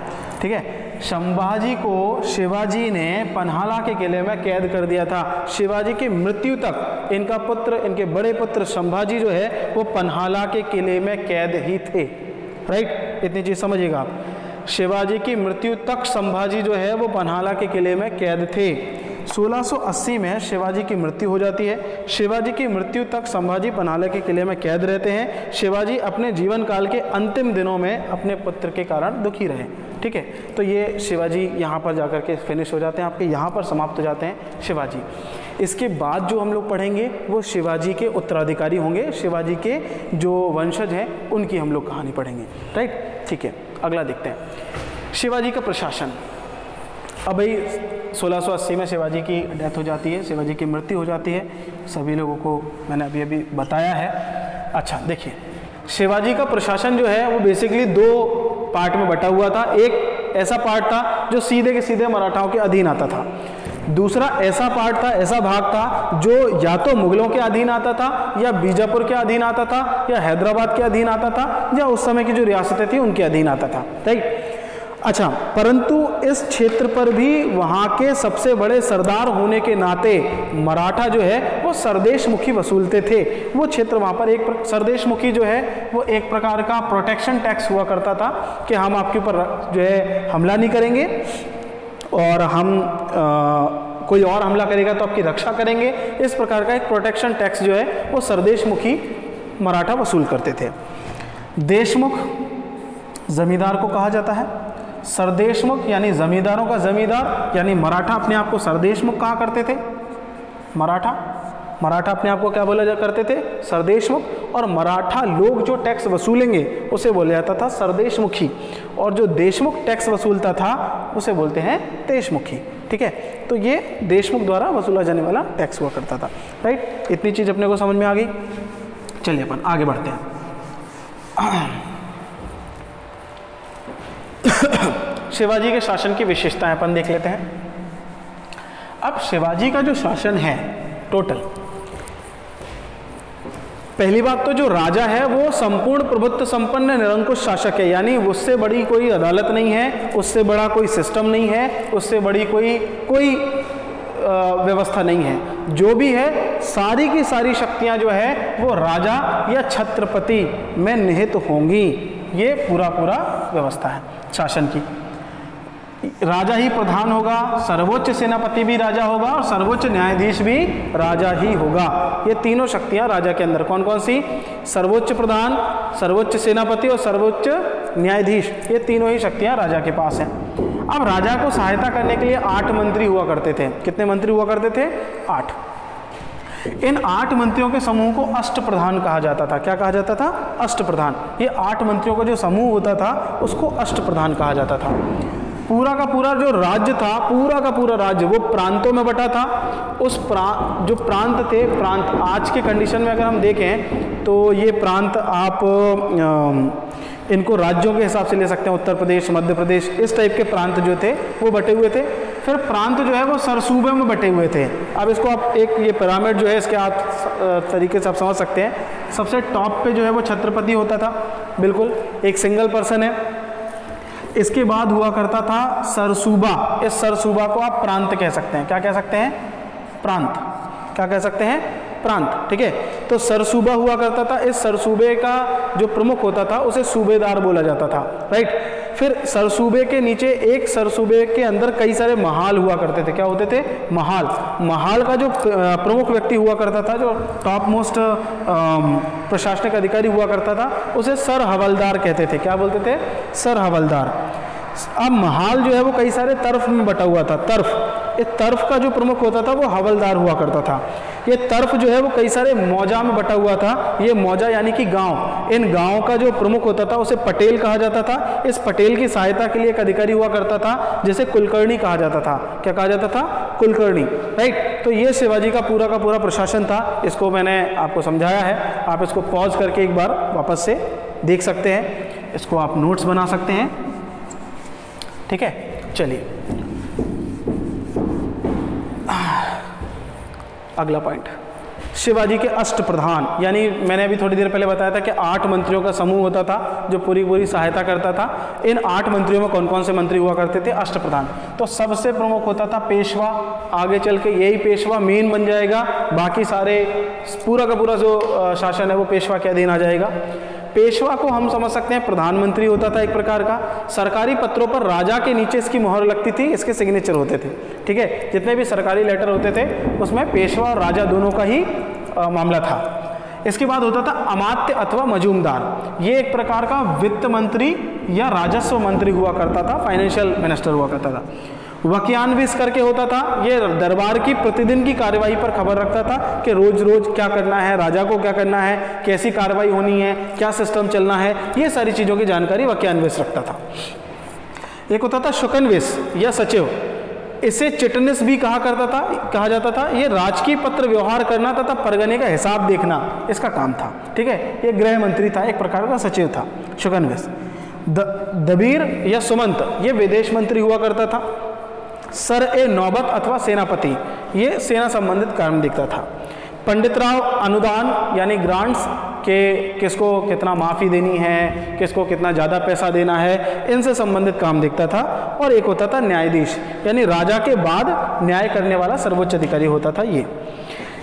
ठीक है, संभाजी को शिवाजी ने पन्हाला के किले में कैद कर दिया था। शिवाजी की मृत्यु तक इनके बड़े पुत्र संभाजी जो है वो पन्हाला के किले में कैद ही थे। राइट, इतनी चीज समझिएगा आप। शिवाजी की मृत्यु तक संभाजी जो है वो पन्हाला के किले में कैद थे। 1680 में शिवाजी की मृत्यु हो जाती है। शिवाजी की मृत्यु तक संभाजी पन्हाला के किले में कैद रहते हैं। शिवाजी अपने जीवन काल के अंतिम दिनों में अपने पुत्र के कारण दुखी रहे। ठीक है, तो ये शिवाजी यहाँ पर जाकर के फिनिश हो जाते हैं, आपके यहाँ पर समाप्त हो जाते हैं शिवाजी। इसके बाद जो हम लोग पढ़ेंगे वो शिवाजी के उत्तराधिकारी होंगे, शिवाजी के जो वंशज हैं उनकी हम लोग कहानी पढ़ेंगे। राइट, ठीक है, अगला देखते हैं शिवाजी का प्रशासन। अब भाई 1680 में शिवाजी की डेथ हो जाती है, शिवाजी की मृत्यु हो जाती है, सभी लोगों को मैंने अभी बताया है। अच्छा देखिए, शिवाजी का प्रशासन जो है वो बेसिकली 2 पार्ट में बटा हुआ था। एक ऐसा पार्ट था जो सीधे के सीधे मराठाओं के अधीन आता था, दूसरा ऐसा पार्ट था, ऐसा भाग था जो या तो मुगलों के अधीन आता था, या बीजापुर के अधीन आता था, या हैदराबाद के अधीन आता था, या उस समय की जो रियासतें थी उनके अधीन आता था। राइट, अच्छा, परंतु इस क्षेत्र पर भी वहाँ के सबसे बड़े सरदार होने के नाते मराठा जो है वो सरदेशमुखी वसूलते थे। वो क्षेत्र वहाँ पर एक सरदेशमुखी जो है वो एक प्रकार का प्रोटेक्शन टैक्स हुआ करता था कि हम आपके ऊपर जो है हमला नहीं करेंगे और हम कोई और हमला करेगा तो आपकी रक्षा करेंगे। इस प्रकार का एक प्रोटेक्शन टैक्स जो है वो सरदेशमुखी मराठा वसूल करते थे। देशमुख जमींदार को कहा जाता है, सरदेशमुख यानी जमींदारों का जमींदार, यानी मराठा अपने आप को सरदेशमुख कहा करते थे। मराठा अपने आप को क्या बोला जा करते थे? सरदेशमुख। और मराठा लोग जो टैक्स वसूलेंगे उसे बोला जाता था सरदेशमुखी, और जो देशमुख टैक्स वसूलता था उसे बोलते हैं देशमुखी। ठीक है, तो ये देशमुख द्वारा वसूला जाने वाला टैक्स हुआ करता था। राइट, इतनी चीज अपने को समझ में आ गई। चलिए अपन आगे बढ़ते हैं। शिवाजी के शासन की विशेषताएं अपन देख लेते हैं। अब शिवाजी का जो शासन है टोटल, पहली बात तो जो राजा है वो संपूर्ण प्रभुत्व संपन्न निरंकुश शासक है, यानी उससे बड़ी कोई अदालत नहीं है, उससे बड़ा कोई सिस्टम नहीं है, उससे बड़ी कोई व्यवस्था नहीं है। जो भी है सारी की सारी शक्तियां जो है वो राजा या छत्रपति में निहित होंगी। ये पूरा व्यवस्था है शासन की। राजा ही प्रधान होगा, सर्वोच्च सेनापति भी राजा होगा और सर्वोच्च न्यायाधीश भी राजा ही होगा। ये तीनों शक्तियां राजा के अंदर कौन कौन सी? सर्वोच्च प्रधान, सर्वोच्च सेनापति और सर्वोच्च न्यायाधीश, ये तीनों ही शक्तियां राजा के पास हैं। अब राजा को सहायता करने के लिए 8 मंत्री हुआ करते थे। कितने मंत्री हुआ करते थे? 8। इन 8 मंत्रियों के समूह को अष्टप्रधान कहा जाता था। क्या कहा जाता था? अष्टप्रधान। ये 8 मंत्रियों का जो समूह होता था उसको अष्टप्रधान कहा जाता था। पूरा का पूरा जो राज्य था, पूरा का पूरा राज्य वो प्रांतों में बटा था। उस जो प्रांत थे, प्रांत आज के कंडीशन में अगर हम देखें तो ये प्रांत आप इनको राज्यों के हिसाब से ले सकते हैं। उत्तर प्रदेश, मध्य प्रदेश, इस टाइप के प्रांत जो थे वो बटे हुए थे। फिर प्रांत जो है वो सरसूबे में बटे हुए थे। अब इसको आप एक ये पिरामिड जो है इसके आप तरीके से आप समझ सकते हैं। सबसे टॉप पे जो है वो छत्रपति होता था, बिल्कुल एक सिंगल पर्सन है। इसके बाद हुआ करता था सरसूबा। इस सरसूबा को आप प्रांत कह सकते हैं। क्या कह सकते हैं? प्रांत। क्या कह सकते हैं? प्रांत। ठीक है, तो सरसूबा हुआ करता था। इस सरसूबे का जो प्रमुख होता था उसे सूबेदार बोला जाता था, राइट। फिर सरसूबे के नीचे एक सरसूबे के अंदर कई सारे महाल हुआ करते थे। क्या होते थे? महाल। महाल का जो प्रमुख व्यक्ति हुआ करता था, जो टॉप मोस्ट प्रशासनिक अधिकारी हुआ करता था, उसे सर हवलदार कहते थे। क्या बोलते थे? सर हवलदार। अब महाल जो है वो कई सारे तर्फ में बटा हुआ था। तर्फ, इस तर्फ का जो प्रमुख होता था वो हवलदार हुआ करता था। ये तर्फ जो है वो कई सारे मौजा में बटा हुआ था। ये मौजा यानी कि गांव, इन गांव का जो प्रमुख होता था उसे पटेल कहा जाता था। इस पटेल की सहायता के लिए एक अधिकारी हुआ करता था जिसे कुलकर्णी कहा जाता था। क्या कहा जाता था? कुलकर्णी, राइट। तो ये शिवाजी का पूरा प्रशासन था। इसको मैंने आपको समझाया है। आप इसको पॉज करके एक बार वापस से देख सकते हैं। इसको आप नोट्स बना सकते हैं। ठीक है, चलिए अगला पॉइंट, शिवाजी के अष्ट प्रधान। यानी मैंने अभी थोड़ी देर पहले बताया था कि 8 मंत्रियों का समूह होता था जो पूरी सहायता करता था। इन 8 मंत्रियों में कौन कौन से मंत्री हुआ करते थे? अष्ट प्रधान। तो सबसे प्रमुख होता था पेशवा। आगे चल के यही पेशवा मेन बन जाएगा। बाकी सारे पूरा का पूरा जो शासन है वो पेशवा के अधीन आ जाएगा। पेशवा को हम समझ सकते हैं प्रधानमंत्री होता था एक प्रकार का। सरकारी पत्रों पर राजा के नीचे इसकी मोहर लगती थी, इसके सिग्नेचर होते थे। ठीक है, जितने भी सरकारी लेटर होते थे उसमें पेशवा और राजा दोनों का ही मामला था। इसके बाद होता था अमात्य अथवा मजूमदार। ये एक प्रकार का वित्त मंत्री या राजस्व मंत्री हुआ करता था, फाइनेंशियल मिनिस्टर हुआ करता था। वक्यान्विस करके होता था, ये दरबार की प्रतिदिन की कार्यवाही पर खबर रखता था कि रोज रोज क्या करना है, राजा को क्या करना है, कैसी कार्रवाई होनी है, क्या सिस्टम चलना है, ये सारी चीज़ों की जानकारी वक्यान्विस रखता था। एक होता था शुकनविस या सचिव। इसे चिटनिस भी कहा जाता था। ये राजकीय पत्र व्यवहार करना तथा परगने का हिसाब देखना इसका काम था। ठीक है, ये गृह मंत्री था, एक प्रकार का सचिव था शुकनविस। दबीर या सुमंत, ये विदेश मंत्री हुआ करता था। सर ए नौबत अथवा सेनापति, ये सेना संबंधित काम देखता था। पंडित राव अनुदान यानी ग्रांट्स के किसको कितना माफ़ी देनी है, किसको कितना ज़्यादा पैसा देना है, इनसे संबंधित काम देखता था। और एक होता था न्यायाधीश, यानी राजा के बाद न्याय करने वाला सर्वोच्च अधिकारी होता था।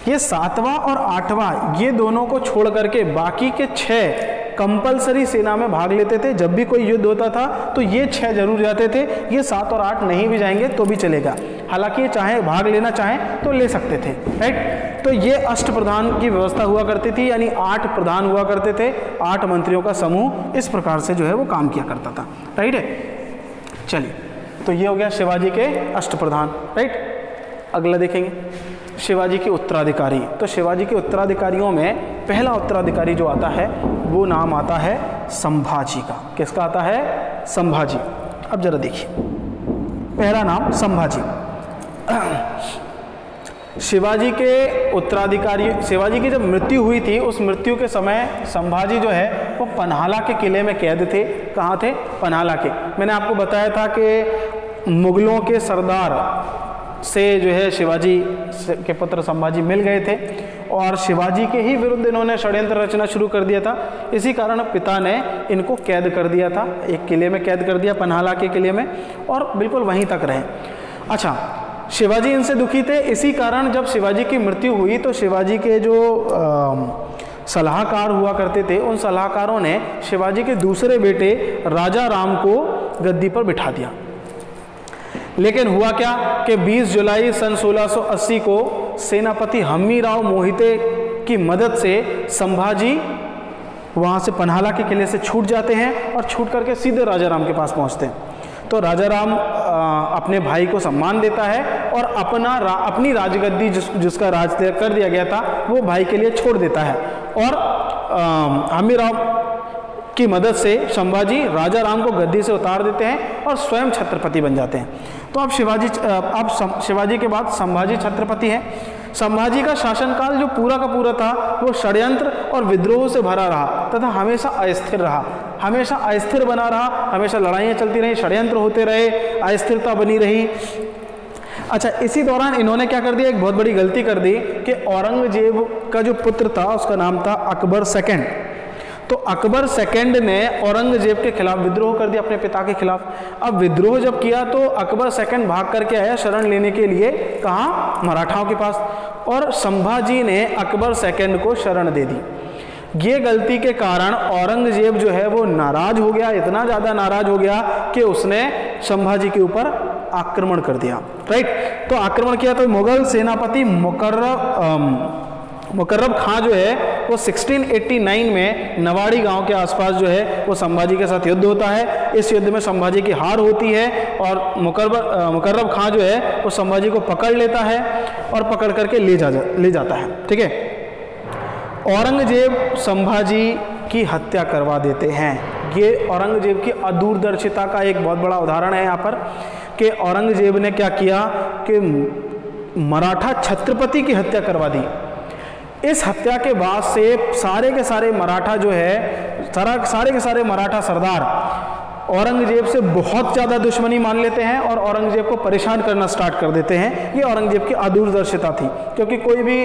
ये 7वां और 8वां, ये दोनों को छोड़ करके बाकी के 6 कंपलसरी सेना में भाग लेते थे। जब भी कोई युद्ध होता था तो ये 6 जरूर जाते थे। ये 7 और 8 नहीं भी जाएंगे तो भी चलेगा, हालांकि ये चाहे भाग लेना चाहें तो ले सकते थे, राइट। तो ये अष्ट प्रधान की व्यवस्था हुआ करती थी, यानी 8 प्रधान हुआ करते थे, 8 मंत्रियों का समूह इस प्रकार से जो है वो काम किया करता था, राइट है। चलिए, तो ये हो गया शिवाजी के अष्ट प्रधान, राइट। अगला देखेंगे शिवाजी के उत्तराधिकारी। तो शिवाजी के उत्तराधिकारियों में पहला उत्तराधिकारी जो आता है वो नाम आता है संभाजी का। किसका आता है? संभाजी। अब जरा देखिए, पहला नाम संभाजी। शिवाजी के उत्तराधिकारी, शिवाजी की जब मृत्यु हुई थी उस मृत्यु के समय संभाजी जो है वो पन्हाला के किले में कैद थे। कहाँ थे? पन्हाला के। मैंने आपको बताया था कि मुगलों के सरदार से जो है शिवाजी के पुत्र संभाजी मिल गए थे और शिवाजी के ही विरुद्ध इन्होंने षड्यंत्र रचना शुरू कर दिया था। इसी कारण पिता ने इनको कैद कर दिया था, एक किले में कैद कर दिया, पन्हाला के किले में, और बिल्कुल वहीं तक रहे। अच्छा, शिवाजी इनसे दुखी थे। इसी कारण जब शिवाजी की मृत्यु हुई तो शिवाजी के जो सलाहकार हुआ करते थे उन सलाहकारों ने शिवाजी के दूसरे बेटे राजा राम को गद्दी पर बिठा दिया। लेकिन हुआ क्या कि 20 जुलाई सन 1680 को सेनापति हम्मीराव मोहिते की मदद से संभाजी वहाँ से पन्हाला के किले से छूट जाते हैं और छूट करके सीधे राजा राम के पास पहुँचते हैं। तो राजा राम अपने भाई को सम्मान देता है और अपनी राजगद्दी जिसका राज त्याग कर दिया गया था वो भाई के लिए छोड़ देता है। और हम्मीराव की मदद से संभाजी राजा राम को गद्दी से उतार देते हैं और स्वयं छत्रपति बन जाते हैं। तो अब शिवाजी के बाद संभाजी छत्रपति हैं। संभाजी का शासनकाल जो पूरा का पूरा था वो षड्यंत्र और विद्रोह से भरा रहा तथा हमेशा अस्थिर रहा, हमेशा अस्थिर बना रहा, हमेशा लड़ाइयाँ चलती रही, षड्यंत्र होते रहे, अस्थिरता बनी रही। अच्छा, इसी दौरान इन्होंने क्या कर दिया, एक बहुत बड़ी गलती कर दी कि औरंगजेब का जो पुत्र था उसका नाम था अकबर सेकंड। तो अकबर सेकंड ने औरंगजेब के खिलाफ विद्रोह कर दिया, अपने पिता के खिलाफ। अब विद्रोह जब किया तो अकबर सेकंड भाग करके आया शरण लेने के लिए, कहाँ, मराठाओं के पास, और संभाजी ने अकबर सेकंड को शरण दे दी। ये गलती के कारण औरंगजेब जो है वो नाराज हो गया, इतना ज़्यादा नाराज हो गया कि उसने संभाजी के ऊपर आक्रमण कर दिया। राइट, तो आक्रमण किया तो मुगल सेनापति मुकर्रब खां जो है वो 1689 में नवाड़ी गांव के आसपास जो है वो संभाजी के साथ युद्ध होता है। इस युद्ध में संभाजी की हार होती है और मुकर्रब खां जो है वो संभाजी को पकड़ लेता है और पकड़ करके ले जाता है। ठीक है, औरंगजेब संभाजी की हत्या करवा देते हैं। ये औरंगजेब की अदूरदर्शिता का एक बहुत बड़ा उदाहरण है यहाँ पर कि औरंगजेब ने क्या किया कि मराठा छत्रपति की हत्या करवा दी। इस हत्या के बाद से सारे के सारे मराठा जो है, सारे के सारे मराठा सरदार औरंगजेब से बहुत ज़्यादा दुश्मनी मान लेते हैं और औरंगजेब को परेशान करना स्टार्ट कर देते हैं। ये औरंगजेब की अदूरदर्शिता थी, क्योंकि कोई भी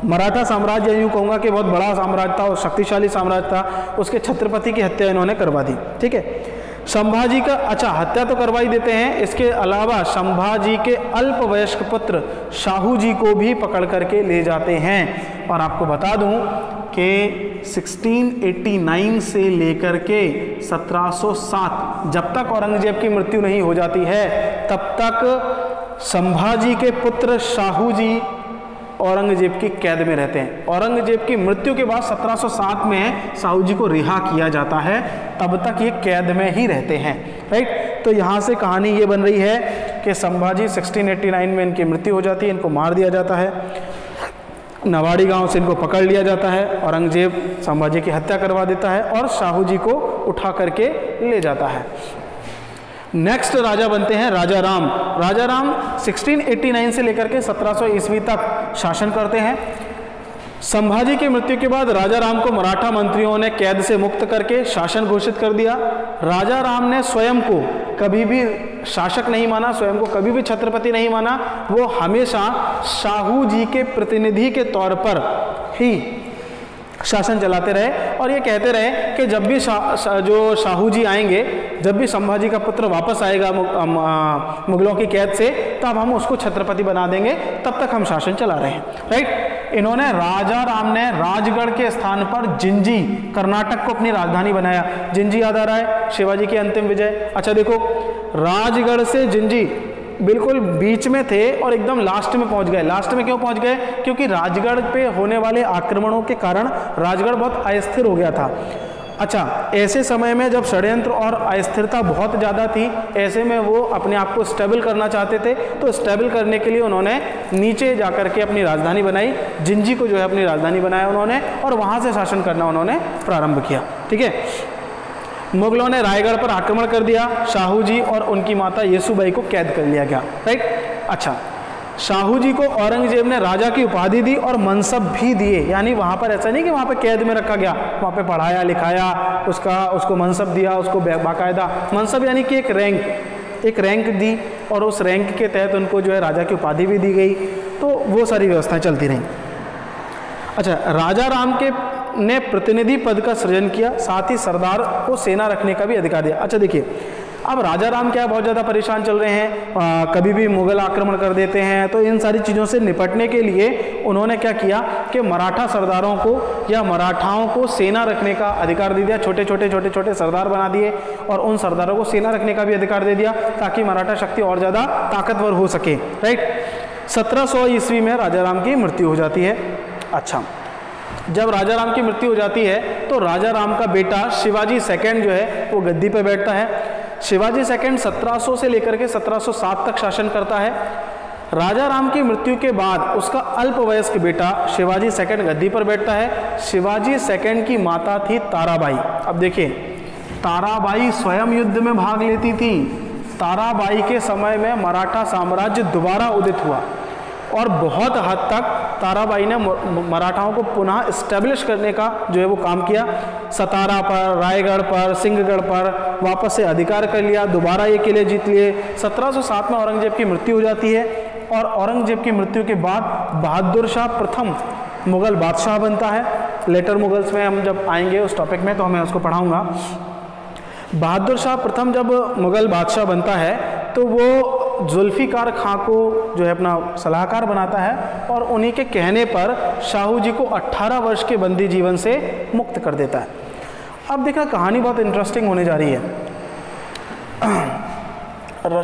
मराठा साम्राज्य, यूँ कहूँगा कि बहुत बड़ा साम्राज्य था और शक्तिशाली साम्राज्य था, उसके छत्रपति की हत्या इन्होंने करवा दी। ठीक है, संभाजी का, अच्छा, हत्या तो करवा ही देते हैं, इसके अलावा संभाजी के अल्पवयस्क पुत्र शाहू जी को भी पकड़ करके ले जाते हैं। और आपको बता दूं कि 1689 से लेकर के 1707, जब तक औरंगजेब की मृत्यु नहीं हो जाती है तब तक संभाजी के पुत्र शाहू जी औरंगजेब की कैद में रहते हैं। औरंगजेब की मृत्यु के बाद 1707 में शाहू जी को रिहा किया जाता है, तब तक ये कैद में ही रहते हैं। राइट, तो यहाँ से कहानी ये बन रही है कि संभाजी 1689 में इनकी मृत्यु हो जाती है, इनको मार दिया जाता है, नवाड़ी गांव से इनको पकड़ लिया जाता है, औरंगजेब संभाजी की हत्या करवा देता है और शाहू जी को उठा करके ले जाता है। नेक्स्ट राजा बनते हैं राजा राम। राजा राम 1689 से लेकर के 1700 ईस्वी तक शासन करते हैं। संभाजी की मृत्यु के बाद राजा राम को मराठा मंत्रियों ने कैद से मुक्त करके शासन घोषित कर दिया। राजा राम ने स्वयं को कभी भी शासक नहीं माना, स्वयं को कभी भी छत्रपति नहीं माना, वो हमेशा शाहू जी के प्रतिनिधि के तौर पर ही शासन चलाते रहे और ये कहते रहे कि जब भी जो शाहू जी आएंगे, जब भी संभाजी का पुत्र वापस आएगा मुगलों की कैद से, तब हम उसको छत्रपति बना देंगे, तब तक हम शासन चला रहे हैं। राइट, इन्होंने, राजा राम ने राजगढ़ के स्थान पर जिंजी, कर्नाटक को अपनी राजधानी बनाया। जिंजी याद आ रहा है, शिवाजी की अंतिम विजय। अच्छा देखो, राजगढ़ से जिंजी बिल्कुल बीच में थे और एकदम लास्ट में पहुंच गए। लास्ट में क्यों पहुंच गए? क्योंकि राजगढ़ पे होने वाले आक्रमणों के कारण राजगढ़ बहुत अस्थिर हो गया था। अच्छा, ऐसे समय में जब षड्यंत्र और अस्थिरता बहुत ज़्यादा थी, ऐसे में वो अपने आप को स्टेबल करना चाहते थे, तो स्टेबल करने के लिए उन्होंने नीचे जाकर के अपनी राजधानी बनाई, जिंजी को जो है अपनी राजधानी बनाया उन्होंने, और वहाँ से शासन करना उन्होंने प्रारंभ किया। ठीक है, मुगलों ने रायगढ़ पर आक्रमण कर दिया, शाहू जी और उनकी माता येसुबाई को कैद कर लिया गया। राइट, अच्छा, शाहू जी को औरंगजेब ने राजा की उपाधि दी और मनसब भी दिए, यानी वहाँ पर ऐसा नहीं कि वहाँ पर कैद में रखा गया, वहाँ पे पढ़ाया लिखाया, उसको मनसब दिया, उसको बाकायदा मनसब यानी कि एक रैंक दी और उस रैंक के तहत उनको जो है राजा की उपाधि भी दी गई। तो वो सारी व्यवस्थाएं चलती रहीं। अच्छा, राजा राम के ने प्रतिनिधि पद का सृजन किया, साथ ही सरदार को सेना रखने का भी अधिकार दिया। अच्छा देखिए, अब राजा राम क्या बहुत ज़्यादा परेशान चल रहे हैं, कभी भी मुगल आक्रमण कर देते हैं, तो इन सारी चीज़ों से निपटने के लिए उन्होंने क्या किया कि मराठा सरदारों को या मराठाओं को सेना रखने का अधिकार दे दिया। छोटे छोटे सरदार बना दिए और उन सरदारों को सेना रखने का भी अधिकार दे दिया, ताकि मराठा शक्ति और ज़्यादा ताकतवर हो सके। राइट, 1700 ईस्वी में राजा राम की मृत्यु हो जाती है। अच्छा, जब राजा राम की मृत्यु हो जाती है तो राजा राम का बेटा शिवाजी सेकंड जो है वो गद्दी पर बैठता है। शिवाजी सेकंड 1700 से लेकर के 1707 तक शासन करता है। राजा राम की मृत्यु के बाद उसका अल्पवयस्क बेटा शिवाजी सेकंड गद्दी पर बैठता है। शिवाजी सेकंड की माता थी ताराबाई। अब देखिए, ताराबाई स्वयं युद्ध में भाग लेती थी। ताराबाई के समय में मराठा साम्राज्य दोबारा उदित हुआ और बहुत हद तक ताराबाई ने मराठाओं को पुनः इस्टेब्लिश करने का जो है वो काम किया। सतारा पर, रायगढ़ पर, सिंहगढ़ पर वापस से अधिकार कर लिया, दोबारा ये किले जीत लिए। 1707 में औरंगजेब की मृत्यु हो जाती है और औरंगजेब की मृत्यु के बाद बहादुर शाह प्रथम मुगल बादशाह बनता है। लेटर मुगल्स में हम जब आएंगे उस टॉपिक में तो मैं उसको पढ़ाऊँगा। बहादुर शाह प्रथम जब मुगल बादशाह बनता है तो वो जुल्फिकार खां को जो है अपना सलाहकार बनाता है और उन्हीं के कहने पर शाहू जी को 18 वर्ष के बंदी जीवन से मुक्त कर देता है। अब देखना, कहानी बहुत इंटरेस्टिंग होने जा रही है।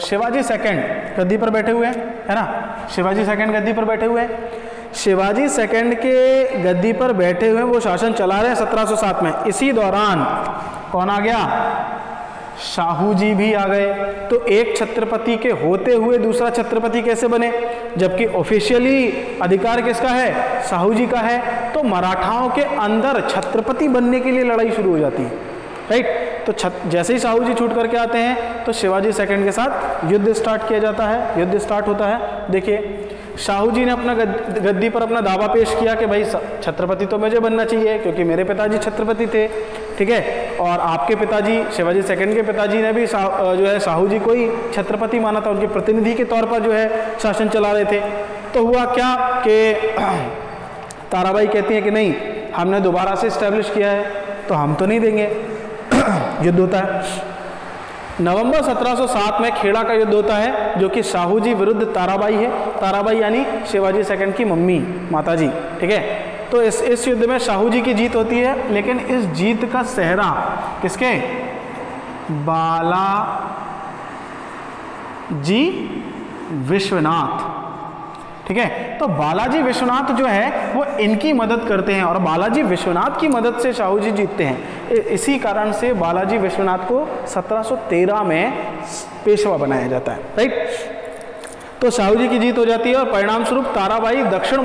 शिवाजी सेकंड गद्दी पर बैठे हुए हैं, है ना। शिवाजी सेकंड गद्दी पर बैठे हुए हैं। शिवाजी सेकंड के गद्दी पर बैठे हुए वो शासन चला रहे हैं 1707 में। इसी दौरान कौन आ गया? शाहू जी भी आ गए। तो एक छत्रपति के होते हुए दूसरा छत्रपति कैसे बने, जबकि ऑफिशियली अधिकार किसका है? शाहू जी का है। तो मराठाओं के अंदर छत्रपति बनने के लिए लड़ाई शुरू हो जाती है, राइट। तो जैसे ही शाहू जी छूट करके आते हैं तो शिवाजी सेकंड के साथ युद्ध स्टार्ट किया जाता है, युद्ध स्टार्ट होता है। देखिए, शाहू जी ने अपना गद्दी पर अपना दावा पेश किया कि भाई छत्रपति तो मुझे बनना चाहिए क्योंकि मेरे पिताजी छत्रपति थे, ठीक है। और आपके पिताजी शिवाजी सेकंड के पिताजी ने भी जो है शाहू जी को ही छत्रपति माना था, उनके प्रतिनिधि के तौर पर जो है शासन चला रहे थे। तो हुआ क्या कि ताराबाई कहती है कि नहीं, हमने दोबारा से इस्टेब्लिश किया है तो हम तो नहीं देंगे। युद्ध होता है। नवंबर 1707 में खेड़ा का युद्ध होता है जो कि शाहू जी विरुद्ध ताराबाई है। ताराबाई यानी शिवाजी सेकंड की मम्मी, माताजी, ठीक है। तो इस युद्ध में शाहू जी की जीत होती है, लेकिन इस जीत का सेहरा किसके? बालाजी विश्वनाथ, ठीक है। तो बालाजी विश्वनाथ जो है वो इनकी मदद करते हैं और बालाजी विश्वनाथ की मदद से शाहू जी जीतते हैं। इसी कारण से बालाजी विश्वनाथ को 1713 में पेशवा बनाया जाता है, राइट। तो शाहू जी की जीत हो जाती है और परिणाम स्वरूप ताराबाई दक्षिण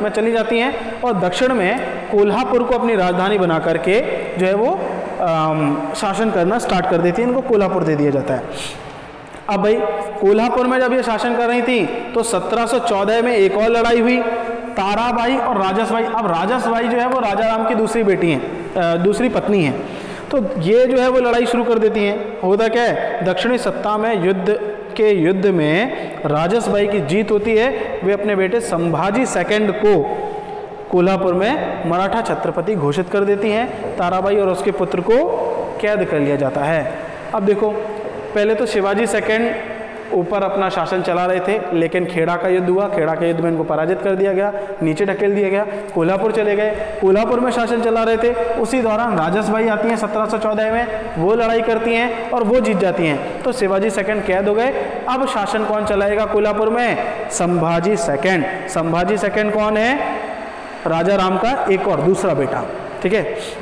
में चली जाती हैं और दक्षिण में कोल्हापुर को अपनी राजधानी बना करके जो है वो शासन करना स्टार्ट कर देती है। इनको कोल्हापुर दे दिया जाता है। अब भाई कोल्हापुर में जब ये शासन कर रही थी तो 1714 में एक और लड़ाई हुई, ताराबाई और राजसबाई। अब राजसबाई जो है वो राजा राम की दूसरी बेटी हैं, दूसरी पत्नी हैं। तो ये जो है वो लड़ाई शुरू कर देती हैं। होता क्या है, दक्षिणी सत्ता में युद्ध में राजसबाई की जीत होती है। वे अपने बेटे संभाजी सेकंड को कोल्हापुर में मराठा छत्रपति घोषित कर देती हैं। ताराबाई और उसके पुत्र को कैद कर लिया जाता है। अब देखो, पहले तो शिवाजी सेकंड ऊपर अपना शासन चला रहे थे, लेकिन खेड़ा का युद्ध हुआ। खेड़ा के युद्ध में इनको पराजित कर दिया गया, नीचे ढकेल दिया गया, कोल्हापुर चले गए। कोल्हापुर में शासन चला रहे थे। उसी दौरान राजसबाई आती हैं 1714 में, वो लड़ाई करती हैं और वो जीत जाती हैं। तो शिवाजी सेकंड कैद हो गए। अब शासन कौन चलाएगा कोल्हापुर में? संभाजी सेकंड। संभाजी सेकंड कौन है? राजा राम का एक और दूसरा बेटा, ठीक है।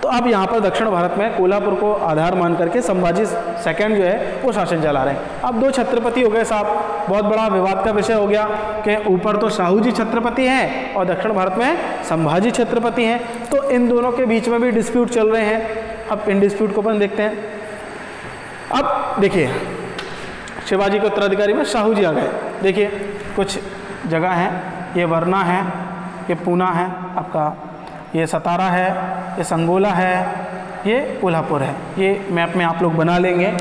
तो अब यहाँ पर दक्षिण भारत में कोल्हापुर को आधार मान करके संभाजी सेकंड जो है वो शासन चला रहे हैं। अब दो छत्रपति हो गए साहब, बहुत बड़ा विवाद का विषय हो गया कि ऊपर तो शाहू जी छत्रपति हैं और दक्षिण भारत में संभाजी छत्रपति हैं। तो इन दोनों के बीच में भी डिस्प्यूट चल रहे हैं। अब इन डिस्प्यूट को अपन देखते हैं। अब देखिए, शिवाजी के उत्तराधिकारी में शाहू जी आ गए। देखिए, कुछ जगह हैं, ये वरना है, ये पूना है आपका, ये सतारा है, ये संगोला है, ये कोल्हापुर है। ये मैप में आप लोग बना लेंगे,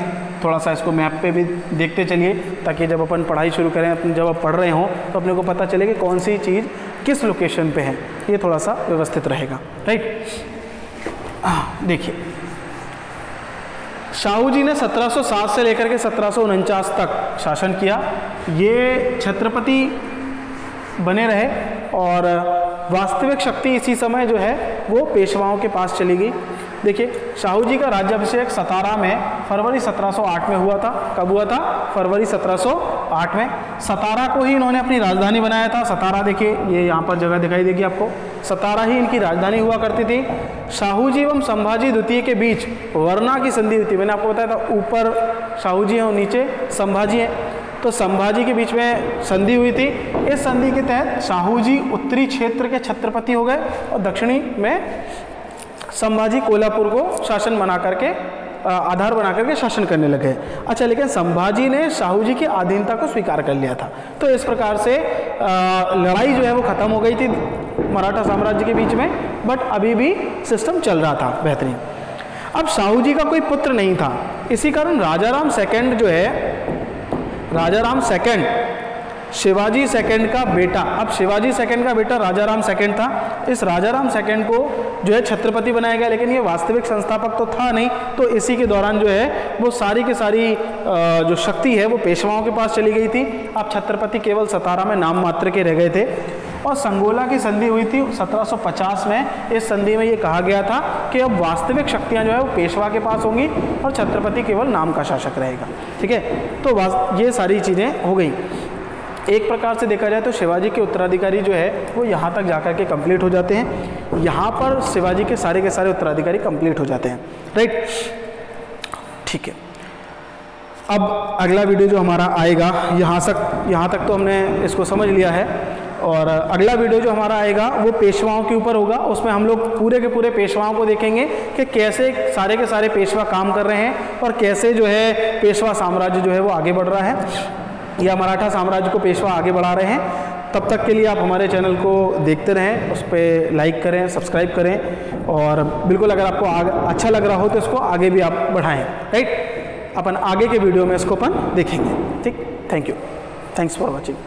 थोड़ा सा इसको मैप पे भी देखते चलिए ताकि जब अपन पढ़ाई शुरू करें, अपन जब आप पढ़ रहे हों तो अपने को पता चले कि कौन सी चीज़ किस लोकेशन पे है। ये थोड़ा सा व्यवस्थित रहेगा, राइट। देखिए, शाहू जी ने 1707 से लेकर के 1749 तक शासन किया। ये छत्रपति बने रहे और वास्तविक शक्ति इसी समय जो है वो पेशवाओं के पास चली गई। देखिए, शाहू जी का राज्याभिषेक सतारा में फरवरी 1708 में हुआ था। कब हुआ था? फरवरी 1708 में। सतारा को ही इन्होंने अपनी राजधानी बनाया था। सतारा देखिए, ये यहाँ पर जगह दिखाई देगी आपको, सतारा ही इनकी राजधानी हुआ करती थी। शाहू जी एवं संभाजी द्वितीय के बीच वरना की संधि हुई थी। मैंने आपको बताया था, ऊपर शाहू जी हैं और नीचे संभाजी हैं। तो संभाजी के बीच में संधि हुई थी। इस संधि के तहत शाहू जी उत्तरी क्षेत्र के छत्रपति हो गए और दक्षिणी में संभाजी कोल्हापुर को शासन बना करके आधार बना करके शासन करने लगे। अच्छा, लेकिन संभाजी ने शाहू जी की अधीनता को स्वीकार कर लिया था। तो इस प्रकार से लड़ाई जो है वो खत्म हो गई थी मराठा साम्राज्य के बीच में, बट अभी भी सिस्टम चल रहा था बेहतरीन। अब शाहू जी का कोई पुत्र नहीं था, इसी कारण राजाराम सेकंड जो है, राजाराम सेकंड शिवाजी सेकंड का बेटा, अब शिवाजी सेकंड का बेटा राजाराम सेकंड था। इस राजाराम सेकंड को जो है छत्रपति बनाया गया, लेकिन ये वास्तविक संस्थापक तो था नहीं। तो इसी के दौरान जो है वो सारी की सारी जो शक्ति है वो पेशवाओं के पास चली गई थी। अब छत्रपति केवल सतारा में नाम मात्र के रह गए थे। और संगोला की संधि हुई थी 1750 में। इस संधि में ये कहा गया था कि अब वास्तविक शक्तियाँ जो है वो पेशवा के पास होंगी और छत्रपति केवल नाम का शासक रहेगा। ठीक है, तो ये सारी चीज़ें हो गई। एक प्रकार से देखा जाए तो शिवाजी के उत्तराधिकारी जो है वो यहाँ तक जाकर के कंप्लीट हो जाते हैं। यहाँ पर शिवाजी के सारे उत्तराधिकारी कंप्लीट हो जाते हैं, राइट। ठीक है, अब अगला वीडियो जो हमारा आएगा, यहाँ तक तो हमने इसको समझ लिया है। और अगला वीडियो जो हमारा आएगा वो पेशवाओं के ऊपर होगा। उसमें हम लोग पूरे के पूरे पेशवाओं को देखेंगे कि कैसे सारे के सारे पेशवा काम कर रहे हैं और कैसे जो है पेशवा साम्राज्य जो है वो आगे बढ़ रहा है, या मराठा साम्राज्य को पेशवा आगे बढ़ा रहे हैं। तब तक के लिए आप हमारे चैनल को देखते रहें, उस पर लाइक करें, सब्सक्राइब करें, और बिल्कुल अगर आपको अच्छा लग रहा हो तो इसको आगे भी आप बढ़ाएं, राइट। अपन आगे के वीडियो में इसको अपन देखेंगे। ठीक, thank you, thanks for watching.